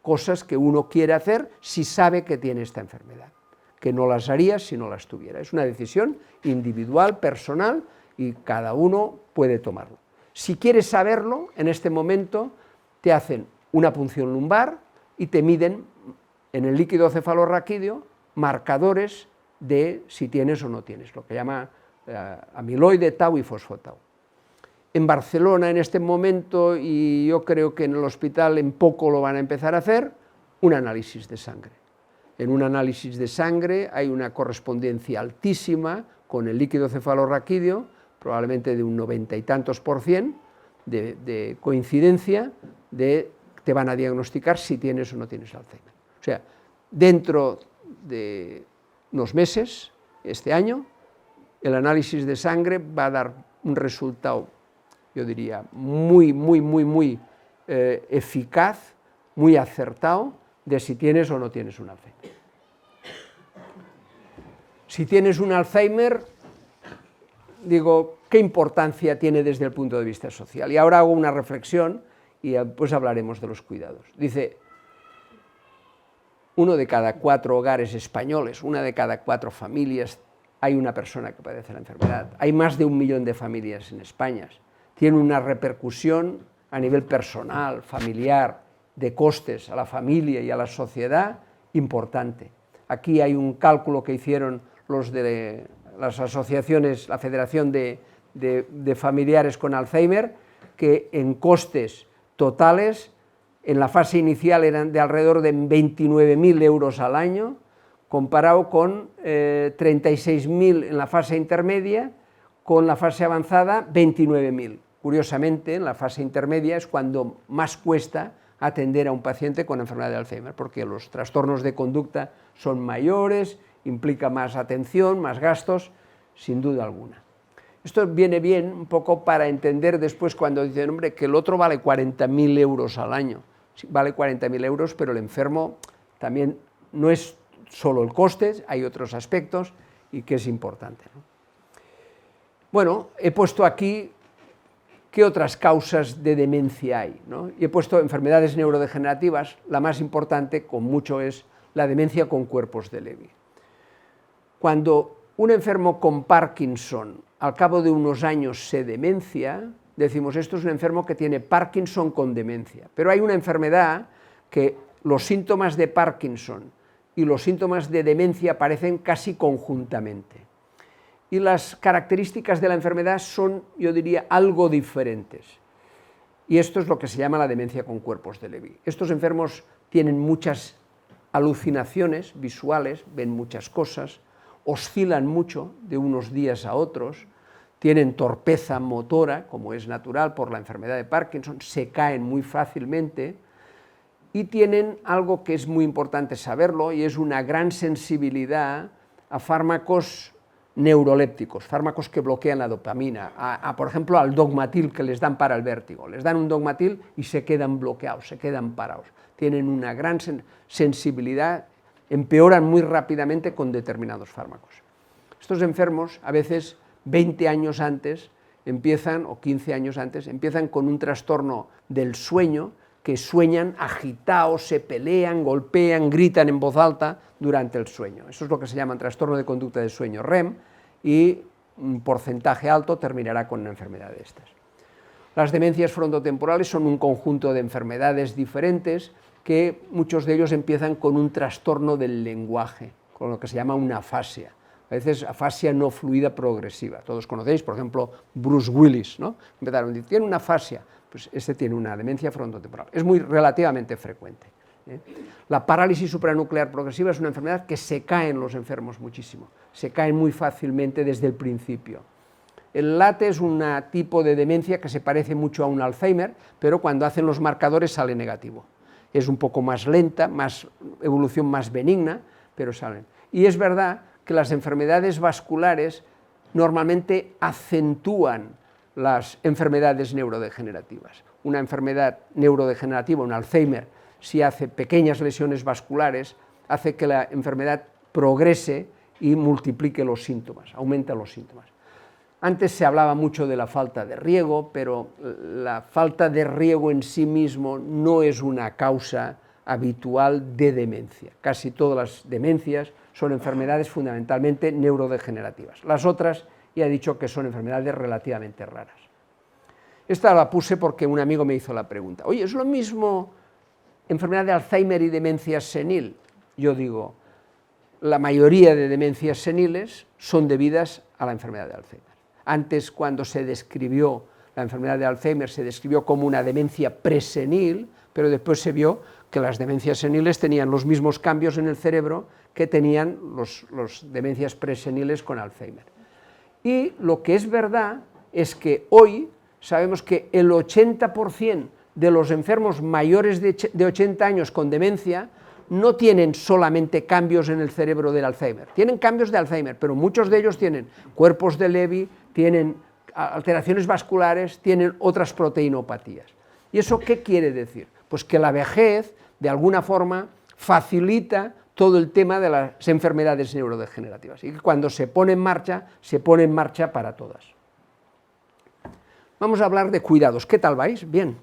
cosas que uno quiere hacer si sabe que tiene esta enfermedad, que no las haría si no las tuviera. Es una decisión individual, personal, y cada uno puede tomarlo. Si quieres saberlo, en este momento te hacen una punción lumbar y te miden en el líquido cefalorraquídeo marcadores de si tienes o no tienes, lo que llama amiloide, tau y fosfotau. En Barcelona en este momento, y yo creo que en el hospital en poco lo van a empezar a hacer, un análisis de sangre. En un análisis de sangre hay una correspondencia altísima con el líquido cefalorraquídeo, probablemente de un 90 y tantos % de coincidencia, te van a diagnosticar si tienes o no tienes Alzheimer. O sea, dentro de unos meses, este año, el análisis de sangre va a dar un resultado, yo diría, muy eficaz, muy acertado, de si tienes o no tienes un Alzheimer. Si tienes un Alzheimer, digo, ¿qué importancia tiene desde el punto de vista social? Y ahora hago una reflexión y después hablaremos de los cuidados. Dice, 1 de cada 4 hogares españoles, 1 de cada 4 familias, hay una persona que padece la enfermedad. Hay más de 1 millón de familias en España. Tiene una repercusión a nivel personal, familiar, de costes a la familia y a la sociedad importante. Aquí hay un cálculo que hicieron los de las asociaciones, la Federación de Familiares con Alzheimer, que en costes totales, en la fase inicial eran de alrededor de 29.000 euros al año, comparado con 36.000 en la fase intermedia, con la fase avanzada 29.000. Curiosamente, en la fase intermedia es cuando más cuesta atender a un paciente con enfermedad de Alzheimer, porque los trastornos de conducta son mayores, implica más atención, más gastos, sin duda alguna. Esto viene bien un poco para entender después cuando dicen, hombre, que el otro vale 40.000 euros al año. Sí, vale 40.000 euros, pero el enfermo también no es solo el coste, hay otros aspectos y que es importante, ¿no? Bueno, he puesto aquí qué otras causas de demencia hay, ¿no? Y he puesto enfermedades neurodegenerativas, la más importante, con mucho, es la demencia con cuerpos de Lewy. Cuando un enfermo con Parkinson, al cabo de unos años, se demencia, decimos, esto es un enfermo que tiene Parkinson con demencia. Pero hay una enfermedad que los síntomas de Parkinson y los síntomas de demencia aparecen casi conjuntamente. Y las características de la enfermedad son, yo diría, algo diferentes. Y esto es lo que se llama la demencia con cuerpos de Lewy. Estos enfermos tienen muchas alucinaciones visuales, ven muchas cosas, oscilan mucho de unos días a otros, tienen torpeza motora, como es natural por la enfermedad de Parkinson, se caen muy fácilmente y tienen algo que es muy importante saberlo, y es una gran sensibilidad a fármacos neurolépticos, fármacos que bloquean la dopamina, por ejemplo, al dogmatil que les dan para el vértigo. Les dan un dogmatil y se quedan bloqueados, se quedan parados. Tienen una gran sensibilidad, empeoran muy rápidamente con determinados fármacos. Estos enfermos, a veces 20 años antes, empiezan, o 15 años antes, empiezan con un trastorno del sueño, que sueñan agitados, se pelean, golpean, gritan en voz alta durante el sueño. Eso es lo que se llama trastorno de conducta de sueño REM, y un porcentaje alto terminará con una enfermedad de estas. Las demencias frontotemporales son un conjunto de enfermedades diferentes que muchos de ellos empiezan con un trastorno del lenguaje, con lo que se llama una afasia. A veces afasia no fluida progresiva. Todos conocéis, por ejemplo, Bruce Willis, ¿no? Empezaron a decir, tiene una afasia. Pues este tiene una demencia frontotemporal. Es muy relativamente frecuente, ¿eh? La parálisis supranuclear progresiva es una enfermedad que se caen los enfermos muchísimo, se caen muy fácilmente desde el principio. El LATE es un tipo de demencia que se parece mucho a un Alzheimer, pero cuando hacen los marcadores sale negativo. Es un poco más lenta, evolución más benigna, pero salen. Y es verdad que las enfermedades vasculares normalmente acentúan las enfermedades neurodegenerativas. Una enfermedad neurodegenerativa, un Alzheimer, si hace pequeñas lesiones vasculares, hace que la enfermedad progrese y multiplique los síntomas, aumenta los síntomas. Antes se hablaba mucho de la falta de riego, pero la falta de riego en sí mismo no es una causa habitual de demencia. Casi todas las demencias son enfermedades fundamentalmente neurodegenerativas. Las otras ya he dicho que son enfermedades relativamente raras. Esta la puse porque un amigo me hizo la pregunta, oye, ¿es lo mismo enfermedad de Alzheimer y demencia senil? Yo digo, la mayoría de demencias seniles son debidas a la enfermedad de Alzheimer. Antes, cuando se describió la enfermedad de Alzheimer, se describió como una demencia presenil, pero después se vio que las demencias seniles tenían los mismos cambios en el cerebro que tenían los demencias preseniles con Alzheimer. Y lo que es verdad es que hoy sabemos que el 80% de los enfermos mayores de 80 años con demencia no tienen solamente cambios en el cerebro del Alzheimer, tienen cambios de Alzheimer, pero muchos de ellos tienen cuerpos de Lewy, tienen alteraciones vasculares, tienen otras proteinopatías. ¿Y eso qué quiere decir? Pues que la vejez, de alguna forma, facilita todo el tema de las enfermedades neurodegenerativas, y que cuando se pone en marcha para todas. Vamos a hablar de cuidados. ¿Qué tal vais? Bien,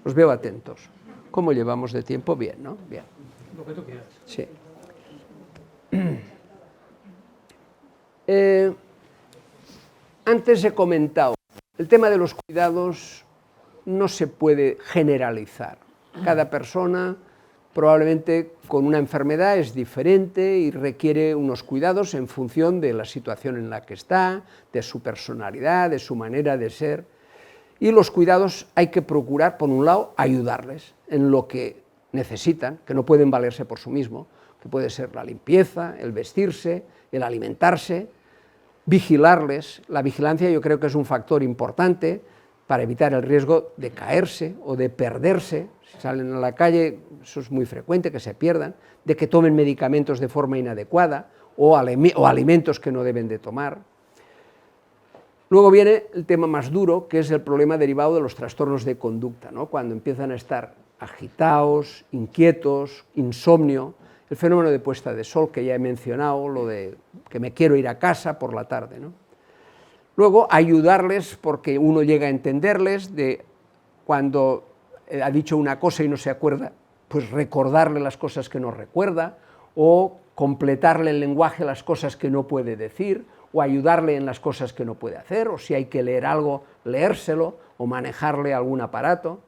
os veo atentos. ¿Cómo llevamos de tiempo? Bien, ¿no? Bien. Lo que tú quieras. Sí. Antes he comentado, el tema de los cuidados no se puede generalizar. Cada persona probablemente con una enfermedad es diferente y requiere unos cuidados en función de la situación en la que está, de su personalidad, de su manera de ser. Y los cuidados hay que procurar, por un lado, ayudarles en lo que necesitan, que no pueden valerse por sí mismos, que puede ser la limpieza, el vestirse, el alimentarse, vigilarles. La vigilancia yo creo que es un factor importante para evitar el riesgo de caerse o de perderse. Si salen a la calle, eso es muy frecuente, que se pierdan, de que tomen medicamentos de forma inadecuada o alimentos que no deben de tomar. Luego viene el tema más duro, que es el problema derivado de los trastornos de conducta, ¿no? Cuando empiezan a estar agitados, inquietos, insomnio, el fenómeno de puesta de sol que ya he mencionado, lo de que me quiero ir a casa por la tarde, ¿no? Luego ayudarles, porque uno llega a entenderles, de cuando ha dicho una cosa y no se acuerda, pues recordarle las cosas que no recuerda, o completarle el lenguaje las cosas que no puede decir, o ayudarle en las cosas que no puede hacer, o si hay que leer algo, leérselo, o manejarle algún aparato.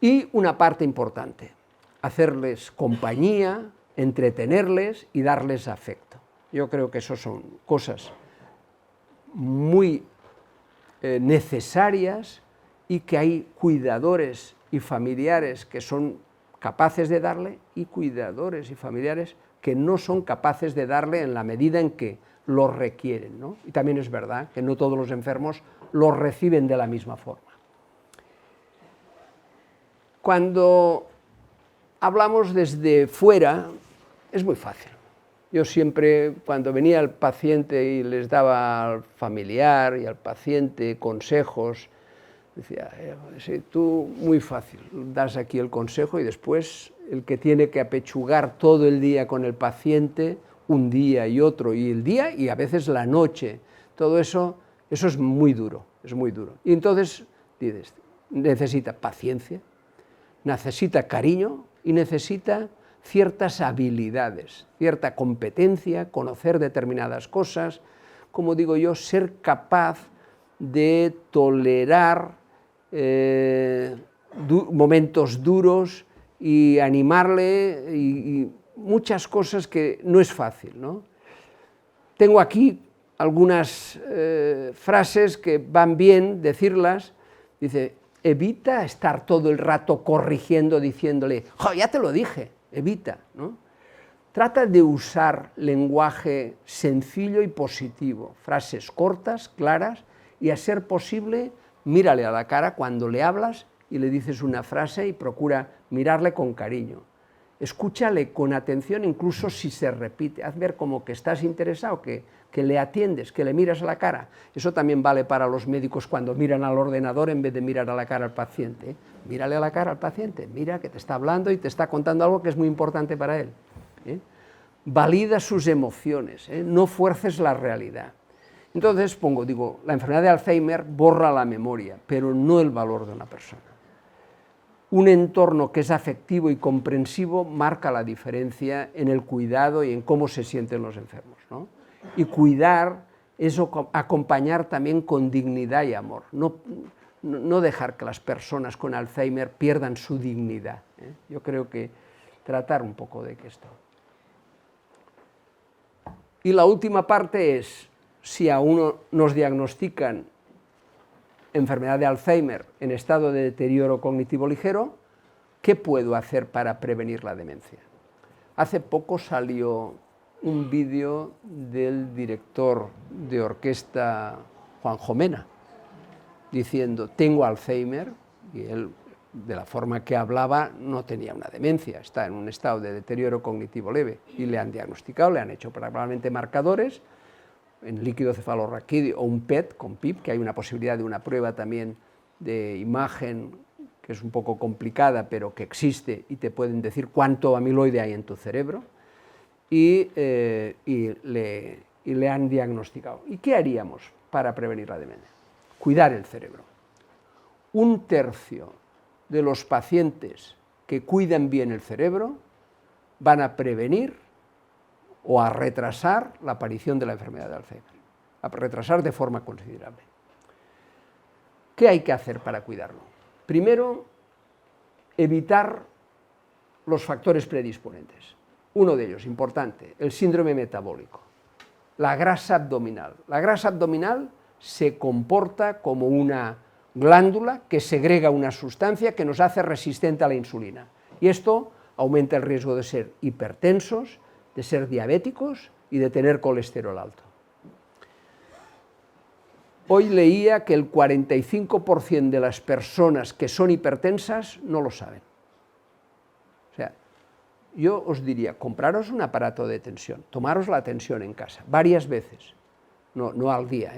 Y una parte importante, hacerles compañía, entretenerles y darles afecto. Yo creo que eso son cosas muy necesarias y que hay cuidadores y familiares que son capaces de darle y cuidadores y familiares que no son capaces de darle en la medida en que lo requieren, ¿no? Y también es verdad que no todos los enfermos lo reciben de la misma forma. Cuando hablamos desde fuera es muy fácil. Yo siempre, cuando venía el paciente y les daba al familiar y al paciente consejos, decía, sí, tú muy fácil, das aquí el consejo y después el que tiene que apechugar todo el día con el paciente, un día y otro, y el día y a veces la noche, todo eso es muy duro, es muy duro. Y entonces dices, necesita paciencia, necesita cariño y necesita ciertas habilidades, cierta competencia, conocer determinadas cosas, como digo yo, ser capaz de tolerar momentos duros y animarle y muchas cosas que no es fácil, ¿no? Tengo aquí algunas frases que van bien decirlas. Dice, evita estar todo el rato corrigiendo, diciéndole, ¡jo, ya te lo dije! Evita, ¿no? Trata de usar lenguaje sencillo y positivo, frases cortas, claras, y a ser posible, mírale a la cara cuando le hablas y le dices una frase y procura mirarle con cariño. Escúchale con atención, incluso si se repite, haz ver como que estás interesado, que le atiendes, que le miras a la cara. Eso también vale para los médicos cuando miran al ordenador en vez de mirar a la cara al paciente. Mírale a la cara al paciente, mira que te está hablando y te está contando algo que es muy importante para él. Valida sus emociones, no fuerces la realidad. Entonces digo, la enfermedad de Alzheimer borra la memoria, pero no el valor de una persona. Un entorno que es afectivo y comprensivo marca la diferencia en el cuidado y en cómo se sienten los enfermos, ¿no? Y cuidar es acompañar también con dignidad y amor, no dejar que las personas con Alzheimer pierdan su dignidad. Yo creo que tratar un poco de esto. Y la última parte es, si a uno nos diagnostican enfermedad de Alzheimer en estado de deterioro cognitivo ligero, ¿qué puedo hacer para prevenir la demencia? Hace poco salió un vídeo del director de orquesta Juanjo Mena, diciendo, tengo Alzheimer, y él, de la forma que hablaba, no tenía una demencia, está en un estado de deterioro cognitivo leve, y le han diagnosticado, le han hecho probablemente marcadores, en líquido cefalorraquídeo o un PET con PIP, que hay una posibilidad de una prueba también de imagen, que es un poco complicada, pero que existe, y te pueden decir cuánto amiloide hay en tu cerebro, y le han diagnosticado. ¿Y qué haríamos para prevenir la demencia? Cuidar el cerebro. 1/3 de los pacientes que cuidan bien el cerebro van a prevenir o a retrasar la aparición de la enfermedad de Alzheimer, a retrasar de forma considerable. ¿Qué hay que hacer para cuidarlo? Primero, evitar los factores predisponentes. Uno de ellos, importante, el síndrome metabólico, la grasa abdominal. La grasa abdominal se comporta como una glándula que segrega una sustancia que nos hace resistente a la insulina. Y esto aumenta el riesgo de ser hipertensos, de ser diabéticos y de tener colesterol alto. Hoy leía que el 45% de las personas que son hipertensas no lo saben. O sea, yo os diría, compraros un aparato de tensión, tomaros la tensión en casa, varias veces, no al día,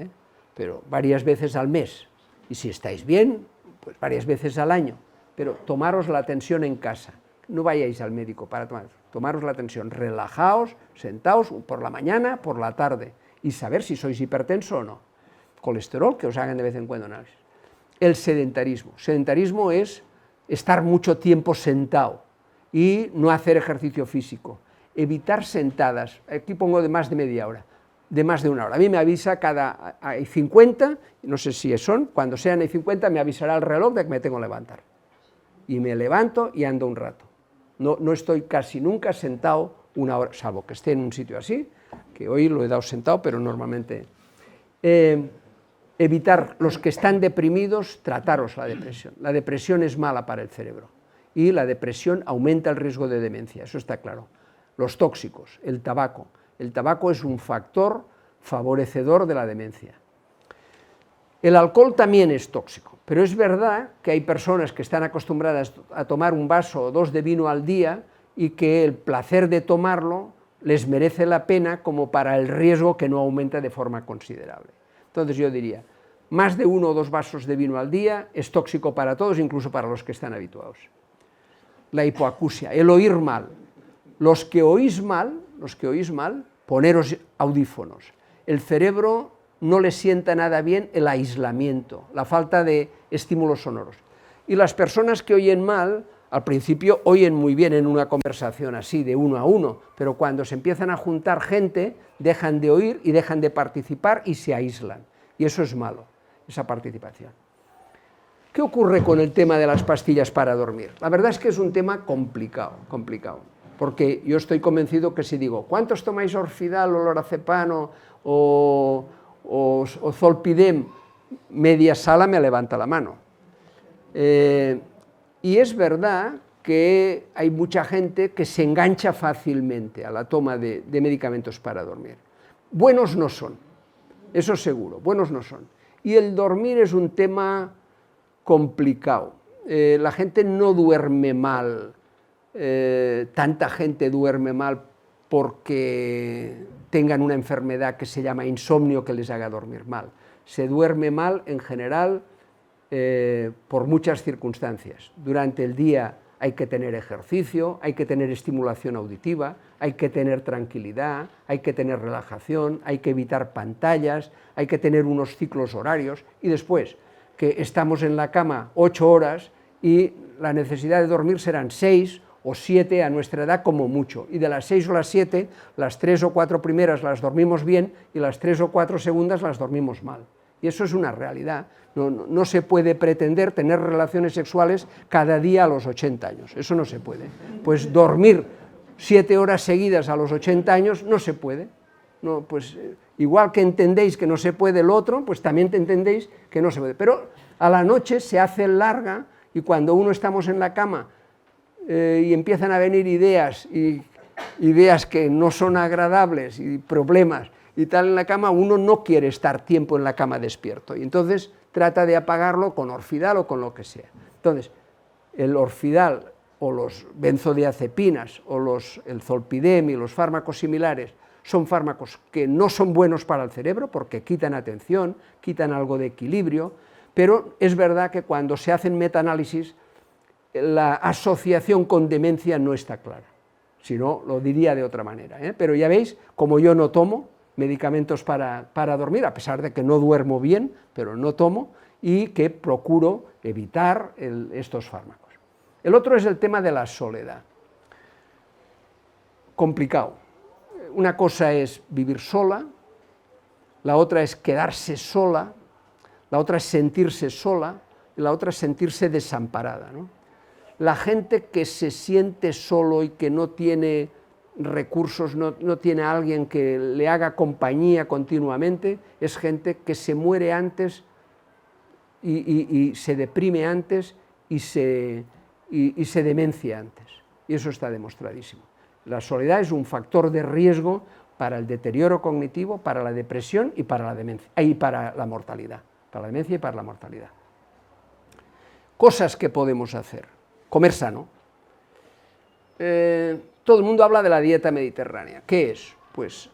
pero varias veces al mes. Y si estáis bien, pues varias veces al año. Pero tomaros la tensión en casa. No vayáis al médico para tomaros la tensión. Relajaos, sentaos por la mañana, por la tarde. Y saber si sois hipertenso o no. Colesterol, que os hagan de vez en cuando análisis. El sedentarismo. Sedentarismo es estar mucho tiempo sentado y no hacer ejercicio físico. Evitar sentadas. Aquí pongo de más de media hora. De más de una hora. A mí me avisa hay 50, no sé si son, cuando sean hay 50 me avisará el reloj de que me tengo que levantar. Y me levanto y ando un rato. No estoy casi nunca sentado una hora, salvo que esté en un sitio así, que hoy lo he dado sentado, pero normalmente... evitar los que están deprimidos, trataros la depresión. La depresión es mala para el cerebro y la depresión aumenta el riesgo de demencia, eso está claro. Los tóxicos, el tabaco. El tabaco es un factor favorecedor de la demencia. El alcohol también es tóxico, pero es verdad que hay personas que están acostumbradas a tomar un vaso o dos de vino al día y que el placer de tomarlo les merece la pena como para el riesgo que no aumenta de forma considerable. Entonces yo diría, más de 1 o 2 vasos de vino al día es tóxico para todos, incluso para los que están habituados. La hipoacusia, el oír mal. Los que oís mal, poneros audífonos. El cerebro no le sienta nada bien el aislamiento, la falta de estímulos sonoros. Y las personas que oyen mal, al principio oyen muy bien en una conversación así, de uno a uno, pero cuando se empiezan a juntar gente, dejan de oír y dejan de participar y se aíslan. Y eso es malo, esa participación. ¿Qué ocurre con el tema de las pastillas para dormir? La verdad es que es un tema complicado, porque yo estoy convencido que si digo, ¿cuántos tomáis Orfidal o Lorazepam o Zolpidem? Media sala me levanta la mano. Y es verdad que hay mucha gente que se engancha fácilmente a la toma de medicamentos para dormir. Buenos no son, eso seguro, buenos no son. Y el dormir es un tema complicado. La gente no duerme mal, tanta gente duerme mal porque tengan una enfermedad que se llama insomnio que les haga dormir mal. Se duerme mal en general por muchas circunstancias. Durante el día hay que tener ejercicio, hay que tener estimulación auditiva, hay que tener tranquilidad, hay que tener relajación, hay que evitar pantallas, hay que tener unos ciclos horarios y después que estamos en la cama 8 horas y la necesidad de dormir serán 6 o 7 a nuestra edad como mucho, y de las 6 o las 7, las 3 o 4 primeras las dormimos bien y las 3 o 4 segundas las dormimos mal. Y eso es una realidad. No se puede pretender tener relaciones sexuales cada día a los 80 años, eso no se puede. Pues dormir 7 horas seguidas a los 80 años no se puede. No, pues, igual que entendéis que no se puede el otro, pues también entendéis que no se puede. Pero a la noche se hace larga y cuando uno estamos en la cama y empiezan a venir ideas que no son agradables y problemas y tal en la cama, uno no quiere estar tiempo en la cama despierto y entonces trata de apagarlo con Orfidal o con lo que sea. Entonces, el Orfidal o los benzodiazepinas o el Zolpidem y los fármacos similares son fármacos que no son buenos para el cerebro porque quitan atención, quitan algo de equilibrio, pero es verdad que cuando se hacen metaanálisis la asociación con demencia no está clara, si no lo diría de otra manera, pero ya veis, como yo no tomo medicamentos para dormir, a pesar de que no duermo bien, pero no tomo, y que procuro evitar estos fármacos. El otro es el tema de la soledad. Complicado. Una cosa es vivir sola, la otra es quedarse sola, la otra es sentirse sola, y la otra es sentirse desamparada, ¿no? La gente que se siente solo y que no tiene recursos, no tiene a alguien que le haga compañía continuamente, es gente que se muere antes y se deprime antes y se demencia antes. Y eso está demostradísimo. La soledad es un factor de riesgo para el deterioro cognitivo, para la depresión y para la demencia, y para la mortalidad, para la demencia y para la mortalidad. Cosas que podemos hacer. Comer sano. Todo el mundo habla de la dieta mediterránea. ¿Qué es? Pues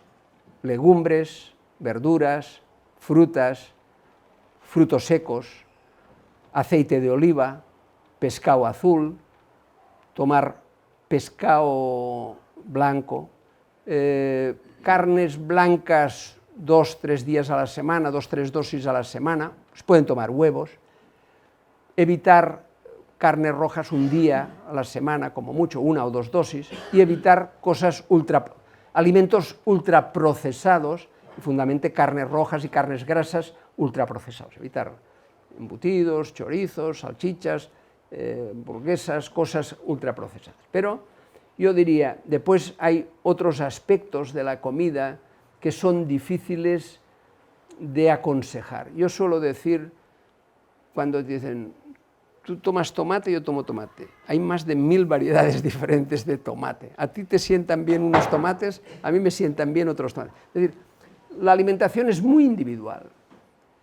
legumbres, verduras, frutas, frutos secos, aceite de oliva, pescado azul, tomar pescado blanco, carnes blancas 2-3 días a la semana, 2-3 dosis a la semana, se pueden tomar huevos, evitar carnes rojas un día a la semana, como mucho, 1 o 2 dosis, y evitar alimentos ultraprocesados, fundamentalmente carnes rojas y carnes grasas ultraprocesados, evitar embutidos, chorizos, salchichas, hamburguesas, cosas ultraprocesadas. Pero yo diría, después hay otros aspectos de la comida que son difíciles de aconsejar. Yo suelo decir, cuando dicen, tú tomas tomate, yo tomo tomate. Hay más de 1000 variedades diferentes de tomate. A ti te sientan bien unos tomates, a mí me sientan bien otros tomates. Es decir, la alimentación es muy individual.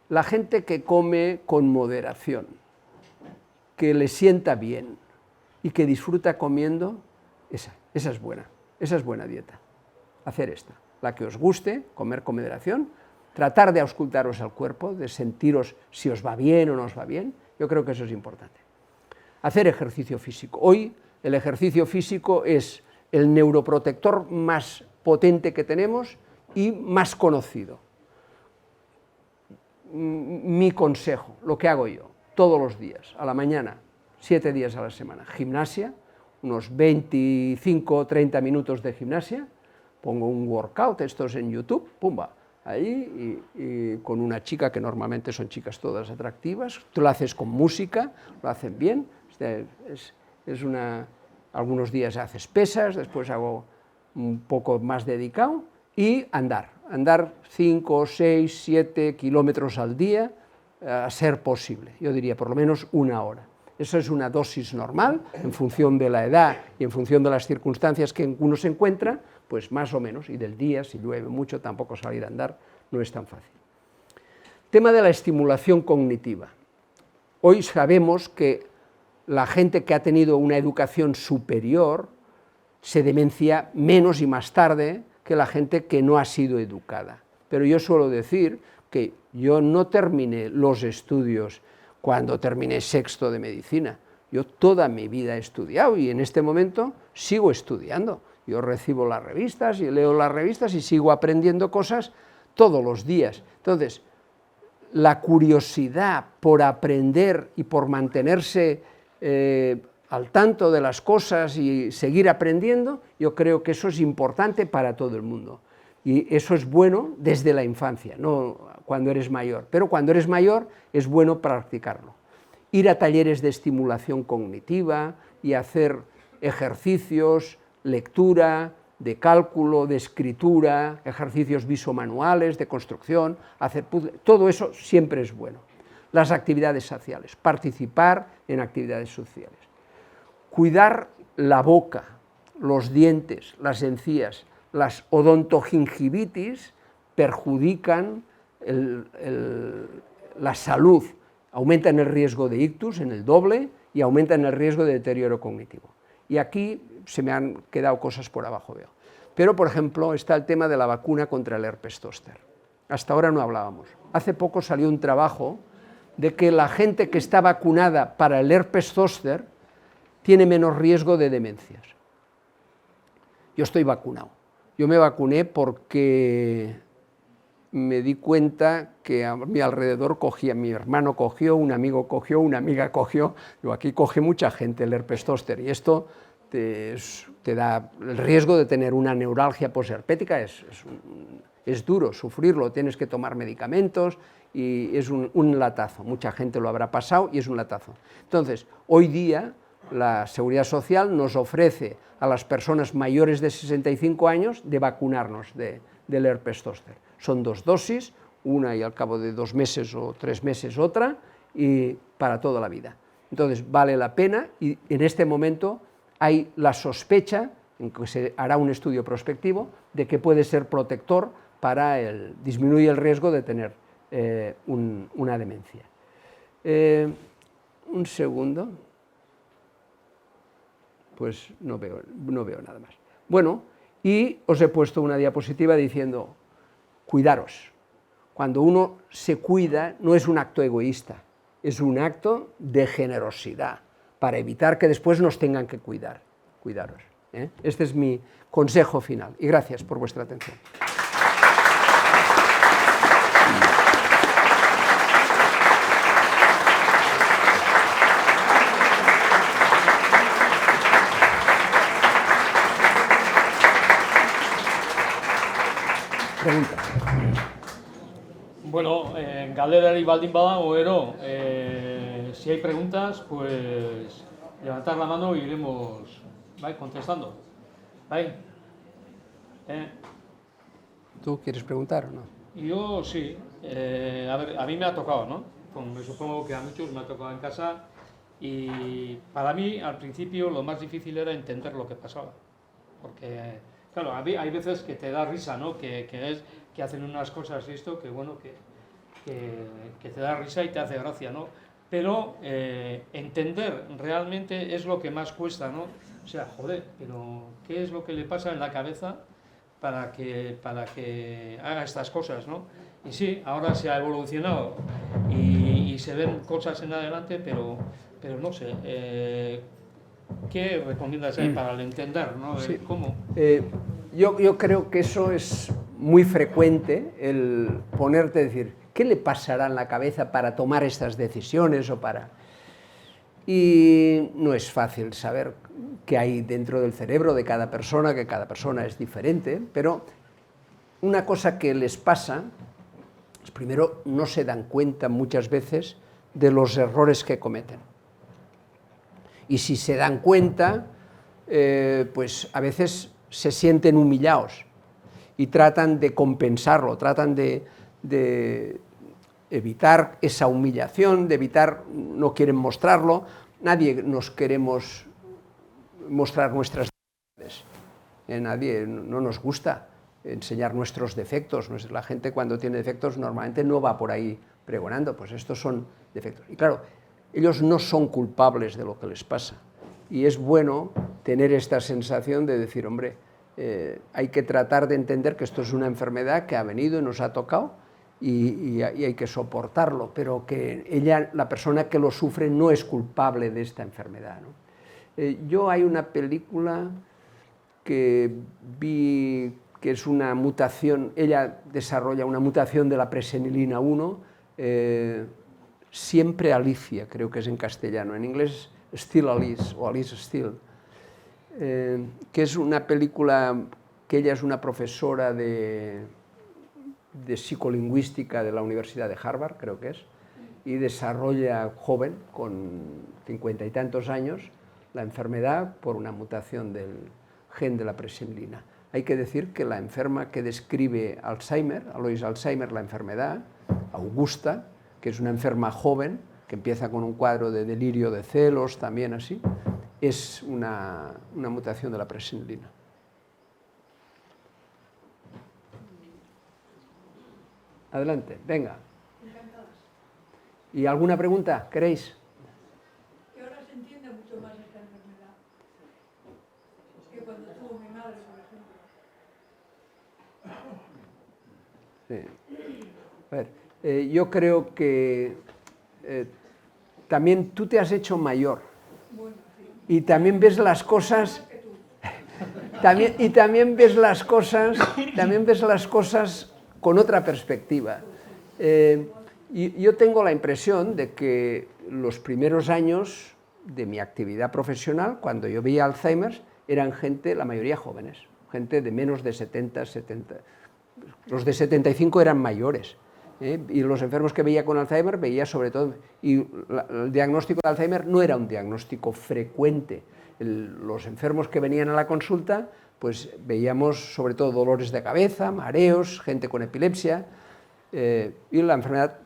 La gente que come con moderación, que le sienta bien y que disfruta comiendo, esa es buena dieta. Hacer esta, la que os guste, comer con moderación, tratar de auscultaros al cuerpo, de sentiros si os va bien o no os va bien. Yo creo que eso es importante. Hacer ejercicio físico. Hoy el ejercicio físico es el neuroprotector más potente que tenemos y más conocido. Mi consejo, lo que hago yo, todos los días, a la mañana, 7 días a la semana, gimnasia, unos 25 o 30 minutos de gimnasia, pongo un workout, estos en YouTube, pumba, ahí, y con una chica, que normalmente son chicas todas atractivas, tú lo haces con música, lo hacen bien, algunos días haces pesas, después hago un poco más dedicado, y andar 5, 6, 7 kilómetros al día, a ser posible, yo diría por lo menos 1 hora. Eso es una dosis normal, en función de la edad y en función de las circunstancias que uno se encuentra, pues más o menos, y del día, si llueve mucho, tampoco salir a andar no es tan fácil. Tema de la estimulación cognitiva. Hoy sabemos que la gente que ha tenido una educación superior se demencia menos y más tarde que la gente que no ha sido educada. Pero yo suelo decir que yo no terminé los estudios cuando terminé 6º de medicina. Yo toda mi vida he estudiado y en este momento sigo estudiando. Yo recibo las revistas y leo las revistas y sigo aprendiendo cosas todos los días. Entonces, la curiosidad por aprender y por mantenerse al tanto de las cosas y seguir aprendiendo, yo creo que eso es importante para todo el mundo. Y eso es bueno desde la infancia, no cuando eres mayor, pero cuando eres mayor es bueno practicarlo. Ir a talleres de estimulación cognitiva y hacer ejercicios, lectura, de cálculo, de escritura, ejercicios visomanuales, de construcción, hacer puzzles, todo eso siempre es bueno. Las actividades sociales, participar en actividades sociales. Cuidar la boca, los dientes, las encías, las odontogingivitis perjudican la salud, aumentan el riesgo de ictus en el doble y aumentan el riesgo de deterioro cognitivo. Y aquí se me han quedado cosas por abajo, veo. Pero, por ejemplo, está el tema de la vacuna contra el herpes zóster. Hasta ahora no hablábamos. Hace poco salió un trabajo de que la gente que está vacunada para el herpes zóster tiene menos riesgo de demencias. Yo estoy vacunado. Yo me vacuné porque me di cuenta que a mi alrededor cogía, mi hermano cogió, un amigo cogió, una amiga cogió, aquí coge mucha gente el herpes zóster y esto te da el riesgo de tener una neuralgia posherpética, es duro sufrirlo, tienes que tomar medicamentos y es un latazo, mucha gente lo habrá pasado y es un latazo. Entonces, hoy día la Seguridad Social nos ofrece a las personas mayores de 65 años de vacunarnos del herpes zóster. Son 2 dosis, una y al cabo de 2 meses o 3 meses otra, y para toda la vida. Entonces vale la pena y en este momento hay la sospecha, en que se hará un estudio prospectivo, de que puede ser protector para disminuir el riesgo de tener una demencia. Un segundo. Pues no veo nada más. Bueno, y os he puesto una diapositiva diciendo, cuidaros, cuando uno se cuida, no es un acto egoísta, es un acto de generosidad, para evitar que después nos tengan que cuidaros. Este es mi consejo final, y gracias por vuestra atención. Pregunta. Bueno, galderari baldin badago ero, si hay preguntas, pues levantar la mano y iremos contestando. ¿Tú quieres preguntar o no? Yo sí. A ver, a mí me ha tocado, ¿no? Me supongo que a muchos me ha tocado en casa. Y para mí, al principio, lo más difícil era entender lo que pasaba. Porque, claro, hay veces que te da risa, ¿no? Que hacen unas cosas y esto, que bueno, que te da risa y te hace gracia, ¿no? Pero entender realmente es lo que más cuesta, ¿no? O sea, joder, pero ¿qué es lo que le pasa en la cabeza para que haga estas cosas, ¿no? Y sí, ahora se ha evolucionado y se ven cosas en adelante, pero no sé, ¿qué recomiendas ahí para el entender, ¿no? Sí. ¿Cómo? Yo creo que eso es muy frecuente, el ponerte a decir, ¿qué le pasará en la cabeza para tomar estas decisiones o para...? Y no es fácil saber qué hay dentro del cerebro de cada persona, que cada persona es diferente, pero una cosa que les pasa es, primero, no se dan cuenta muchas veces de los errores que cometen. Y si se dan cuenta, pues a veces se sienten humillados y tratan de compensarlo, tratan de evitar esa humillación, no quieren mostrarlo. Nadie nos queremos mostrar nuestras debilidades, no nos gusta enseñar nuestros defectos. La gente, cuando tiene defectos, normalmente no va por ahí pregonando, pues estos son defectos. Y claro, ellos no son culpables de lo que les pasa. Y es bueno tener esta sensación de decir, hombre, hay que tratar de entender que esto es una enfermedad que ha venido y nos ha tocado y hay que soportarlo, pero que la persona que lo sufre, no es culpable de esta enfermedad, ¿no? Hay una película que vi que es una mutación, ella desarrolla una mutación de la presenilina 1, Siempre Alicia, creo que es en castellano, en inglés Still Alice o Alice Still, que es una película que ella es una profesora de psicolingüística de la Universidad de Harvard, creo que es, y desarrolla joven, con 50 y tantos años, la enfermedad por una mutación del gen de la presenilina. Hay que decir que la enferma que describe Alzheimer, Alois Alzheimer, la enfermedad, Augusta, que es una enferma joven, que empieza con un cuadro de delirio de celos, también así, es una mutación de la presenilina. Adelante, venga. Encantadas. ¿Y alguna pregunta queréis? Que ahora se entiende mucho más esta enfermedad que cuando tuvo mi madre, por ejemplo. Sí. A ver, yo creo que también tú te has hecho mayor. Bueno, sí. Y también ves las cosas... Más que tú. También ves las cosas con otra perspectiva. Yo tengo la impresión de que los primeros años de mi actividad profesional, cuando yo veía Alzheimer, eran gente, la mayoría jóvenes, gente de menos de 70. Los de 75 eran mayores. Y los enfermos que veía con Alzheimer, veía sobre todo... Y el diagnóstico de Alzheimer no era un diagnóstico frecuente. Los enfermos que venían a la consulta, pues veíamos sobre todo dolores de cabeza, mareos, gente con epilepsia, y la enfermedad,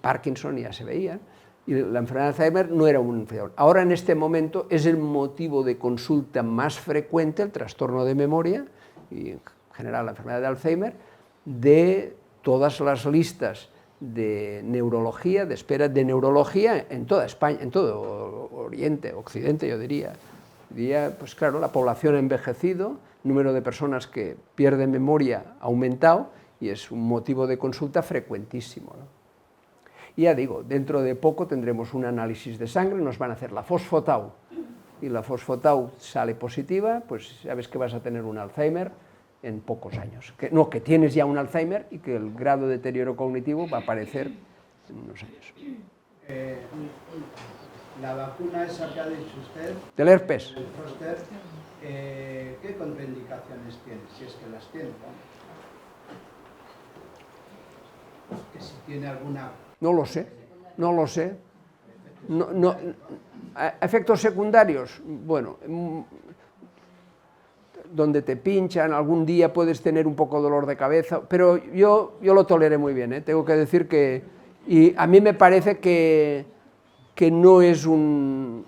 Parkinson ya se veía, y la enfermedad de Alzheimer no era un enfermedad. Ahora, en este momento, es el motivo de consulta más frecuente, el trastorno de memoria, y en general la enfermedad de Alzheimer, de todas las listas de neurología, de espera de neurología en toda España, en todo Oriente, Occidente, yo diría. Pues claro, la población ha envejecido, el número de personas que pierden memoria ha aumentado y es un motivo de consulta frecuentísimo, ¿no? Y ya digo, dentro de poco tendremos un análisis de sangre, nos van a hacer la fosfotau, y la fosfotau sale positiva, pues sabes que vas a tener un Alzheimer en pocos años. Que tienes ya un Alzheimer y que el grado de deterioro cognitivo va a aparecer en unos años. La vacuna esa que ha dicho usted, Del herpes. el Zoster, ¿qué contraindicaciones tiene? Si es que las tiene, ¿no? Que si tiene alguna... No lo sé, no lo sé. Efectos secundarios, bueno, donde te pinchan, algún día puedes tener un poco de dolor de cabeza, pero yo lo toleré muy bien, ¿eh? Tengo que decir que, y a mí me parece que no es un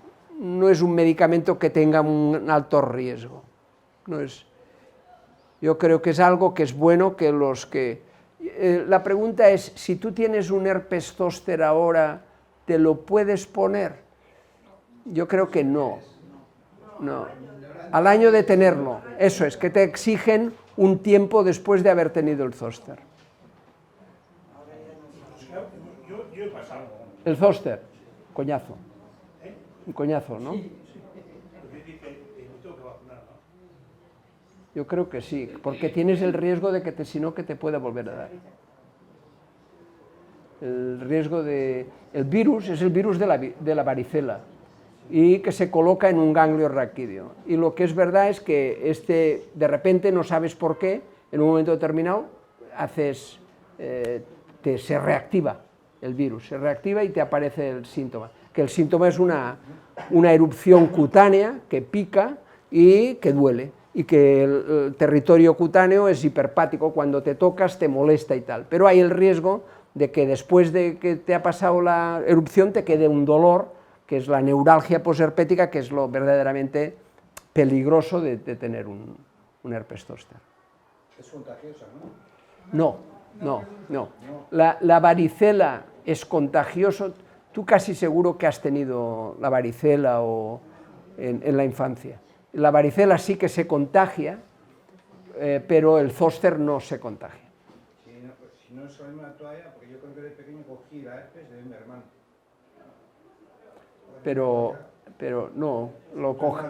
medicamento que tenga un alto riesgo. Yo creo que es algo que es bueno que los que... la pregunta es, si tú tienes un herpes zóster ahora, ¿te lo puedes poner? Yo creo que no. No. Al año de tenerlo, eso es, que te exigen un tiempo después de haber tenido el zóster. Yo he pasado. El zóster, coñazo. Un coñazo, ¿no? Yo creo que sí, porque tienes el riesgo de que si no, que te pueda volver a dar. El riesgo el virus es el virus de la varicela y que se coloca en un ganglio raquídeo. Y lo que es verdad es que de repente, no sabes por qué, en un momento determinado, se reactiva el virus, se reactiva y te aparece el síntoma. Que el síntoma es una erupción cutánea que pica y que duele, y que el territorio cutáneo es hiperpático, cuando te tocas te molesta y tal. Pero hay el riesgo de que después de que te ha pasado la erupción te quede un dolor, que es la neuralgia posherpética, que es lo verdaderamente peligroso de tener un herpes zóster. Es contagiosa, ¿no? No. La varicela es contagioso. Tú casi seguro que has tenido la varicela en la infancia. La varicela sí que se contagia, pero el zóster no se contagia. Si no es la misma toalla, porque yo creo que de pequeño cogí la herpes de mi hermano. Pero no, lo coge.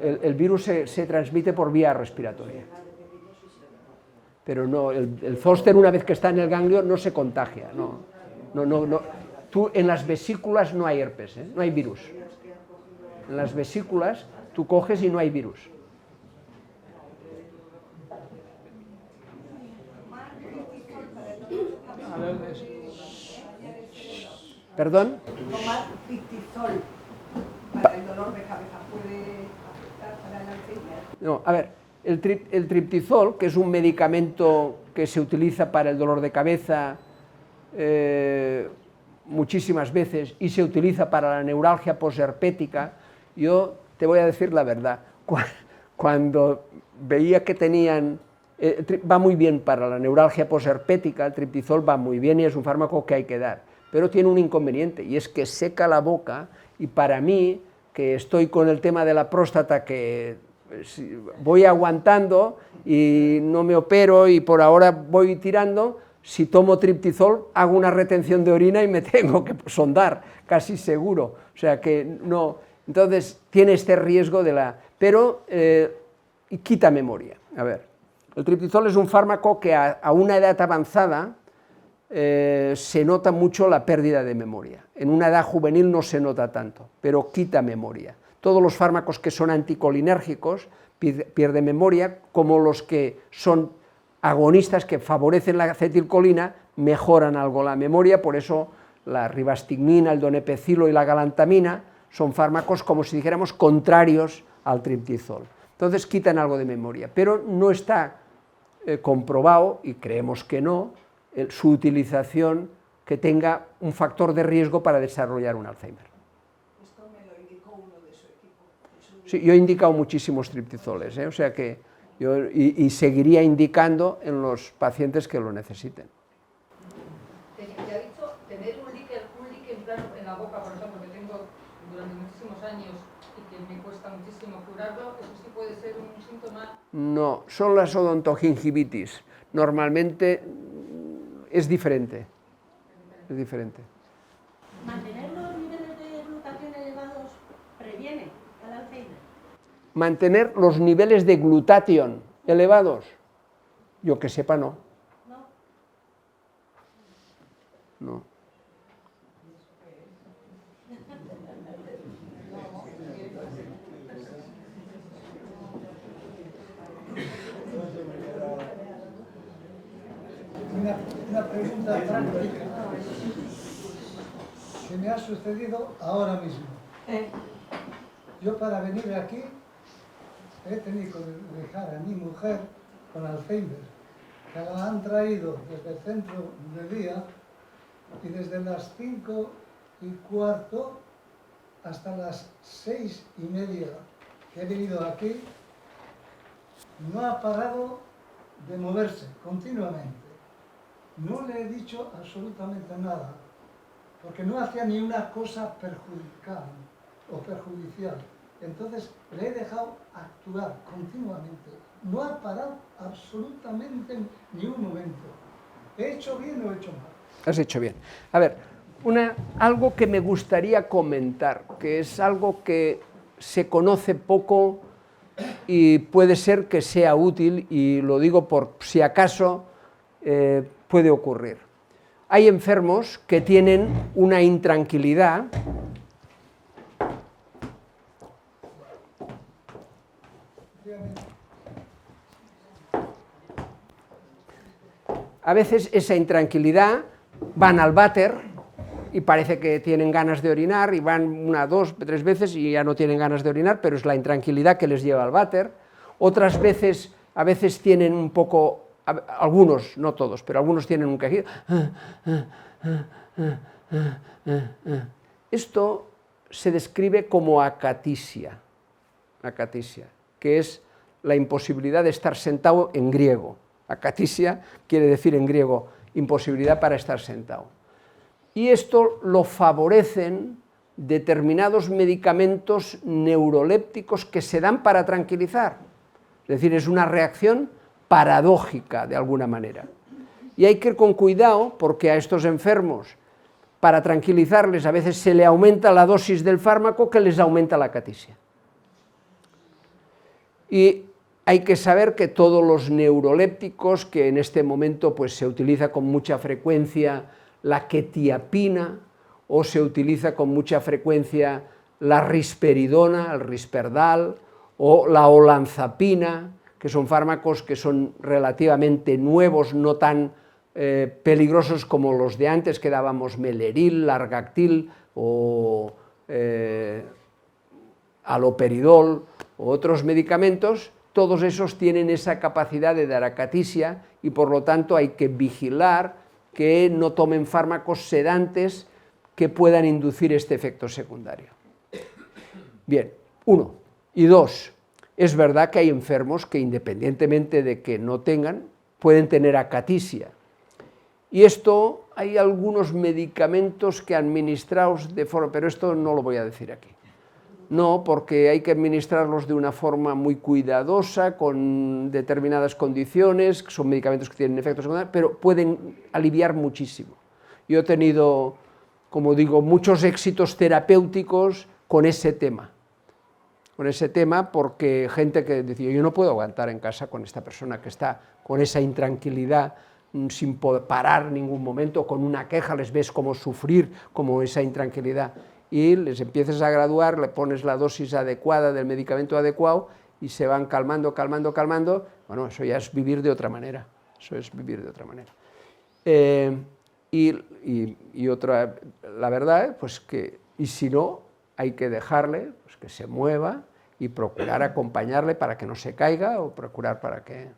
El virus se transmite por vía respiratoria. Pero no, el zóster, una vez que está en el ganglio, no se contagia. No. Tú, en las vesículas no hay herpes, no hay virus. En las vesículas tú coges y no hay virus. ¿Perdón? Tomar pictizol para el dolor de cabeza puede afectar para el Alzheimer. No, a ver, el triptizol, que es un medicamento que se utiliza para el dolor de cabeza muchísimas veces y se utiliza para la neuralgia posherpética, yo te voy a decir la verdad, cuando veía que tenían... va muy bien para la neuralgia posherpética, el triptizol va muy bien y es un fármaco que hay que dar, pero tiene un inconveniente, y es que seca la boca, y para mí, que estoy con el tema de la próstata, que voy aguantando y no me opero y por ahora voy tirando, si tomo triptizol hago una retención de orina y me tengo que sondar, casi seguro, o sea que no, entonces tiene este riesgo pero quita memoria. A ver, el triptizol es un fármaco que a una edad avanzada se nota mucho la pérdida de memoria. En una edad juvenil no se nota tanto, pero quita memoria. Todos los fármacos que son anticolinérgicos pierden memoria, como los que son agonistas que favorecen la acetilcolina mejoran algo la memoria, por eso la ribastigmina, el donepezilo y la galantamina son fármacos, como si dijéramos, contrarios al triptizol. Entonces quitan algo de memoria, pero no está comprobado, y creemos que no, su utilización que tenga un factor de riesgo para desarrollar un Alzheimer. Esto me lo indicó uno de su equipo. Sí, yo he indicado muchísimos triptizoles, o sea que y seguiría indicando en los pacientes que lo necesiten. Te ha dicho tener un líquen plano en la boca, por ejemplo, que tengo durante muchísimos años y que me cuesta muchísimo curarlo, ¿eso sí puede ser un síntoma? No, son las odontogingivitis. normalmente es diferente. Es diferente. ¿Mantener los niveles de glutatión elevados previene al Alzheimer? Mantener los niveles de glutatión elevados, yo que sepa no. No. Una pregunta práctica que me ha sucedido ahora mismo. Yo para venir aquí he tenido que dejar a mi mujer con Alzheimer, que la han traído desde el centro de día y desde las 5:15 hasta las 6:30 que he venido aquí, no ha parado de moverse continuamente. No le he dicho absolutamente nada, porque no hacía ni una cosa perjudicial o perjudicial. Entonces le he dejado actuar continuamente. No ha parado absolutamente ni un momento. ¿He hecho bien o he hecho mal? Has hecho bien. A ver, algo que me gustaría comentar, que es algo que se conoce poco y puede ser que sea útil, y lo digo por si acaso puede ocurrir. Hay enfermos que tienen una intranquilidad a veces esa intranquilidad, van al váter y parece que tienen ganas de orinar y van 1, 2, 3 veces y ya no tienen ganas de orinar, pero es la intranquilidad que les lleva al váter. Otras veces, a veces tienen un poco, algunos, no todos, pero algunos tienen un quejido. Esto se describe como acatisia, que es la imposibilidad de estar sentado en griego. Acatisia quiere decir en griego imposibilidad para estar sentado. Y esto lo favorecen determinados medicamentos neurolépticos que se dan para tranquilizar. Es decir, es una reacción paradójica de alguna manera. Y hay que ir con cuidado porque a estos enfermos, para tranquilizarles, a veces se le aumenta la dosis del fármaco que les aumenta la acatisia. Y hay que saber que todos los neurolépticos, que en este momento pues, se utiliza con mucha frecuencia la quetiapina, o se utiliza con mucha frecuencia la risperidona, el risperdal, o la olanzapina, que son fármacos que son relativamente nuevos, no tan peligrosos como los de antes, que dábamos meleril, largactil, o aloperidol, o otros medicamentos. Todos esos tienen esa capacidad de dar acatisia y por lo tanto hay que vigilar que no tomen fármacos sedantes que puedan inducir este efecto secundario. Bien, 1. Y 2, es verdad que hay enfermos que independientemente de que no tengan, pueden tener acatisia. Y esto, hay algunos medicamentos que administrados de forma, pero esto no lo voy a decir aquí. No, porque hay que administrarlos de una forma muy cuidadosa, con determinadas condiciones, que son medicamentos que tienen efectos secundarios, pero pueden aliviar muchísimo. Yo he tenido, como digo, muchos éxitos terapéuticos con ese tema. Porque gente que decía, yo no puedo aguantar en casa con esta persona que está con esa intranquilidad, sin poder parar en ningún momento, con una queja, les ves como sufrir, como esa intranquilidad. Y les empiezas a graduar, le pones la dosis adecuada del medicamento adecuado y se van calmando. Bueno, eso ya es vivir de otra manera. Y otra, la verdad, pues que, y si no, hay que dejarle pues que se mueva y procurar acompañarle para que no se caiga o procurar para que...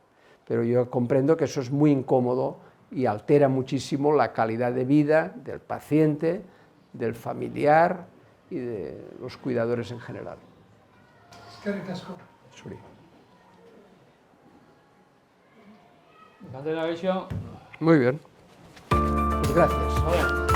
Pero yo comprendo que eso es muy incómodo y altera muchísimo la calidad de vida del paciente, del familiar y de los cuidadores en general. Eskerrik asko. Zuri. Galdera gehiago? Muy bien. Pues gracias.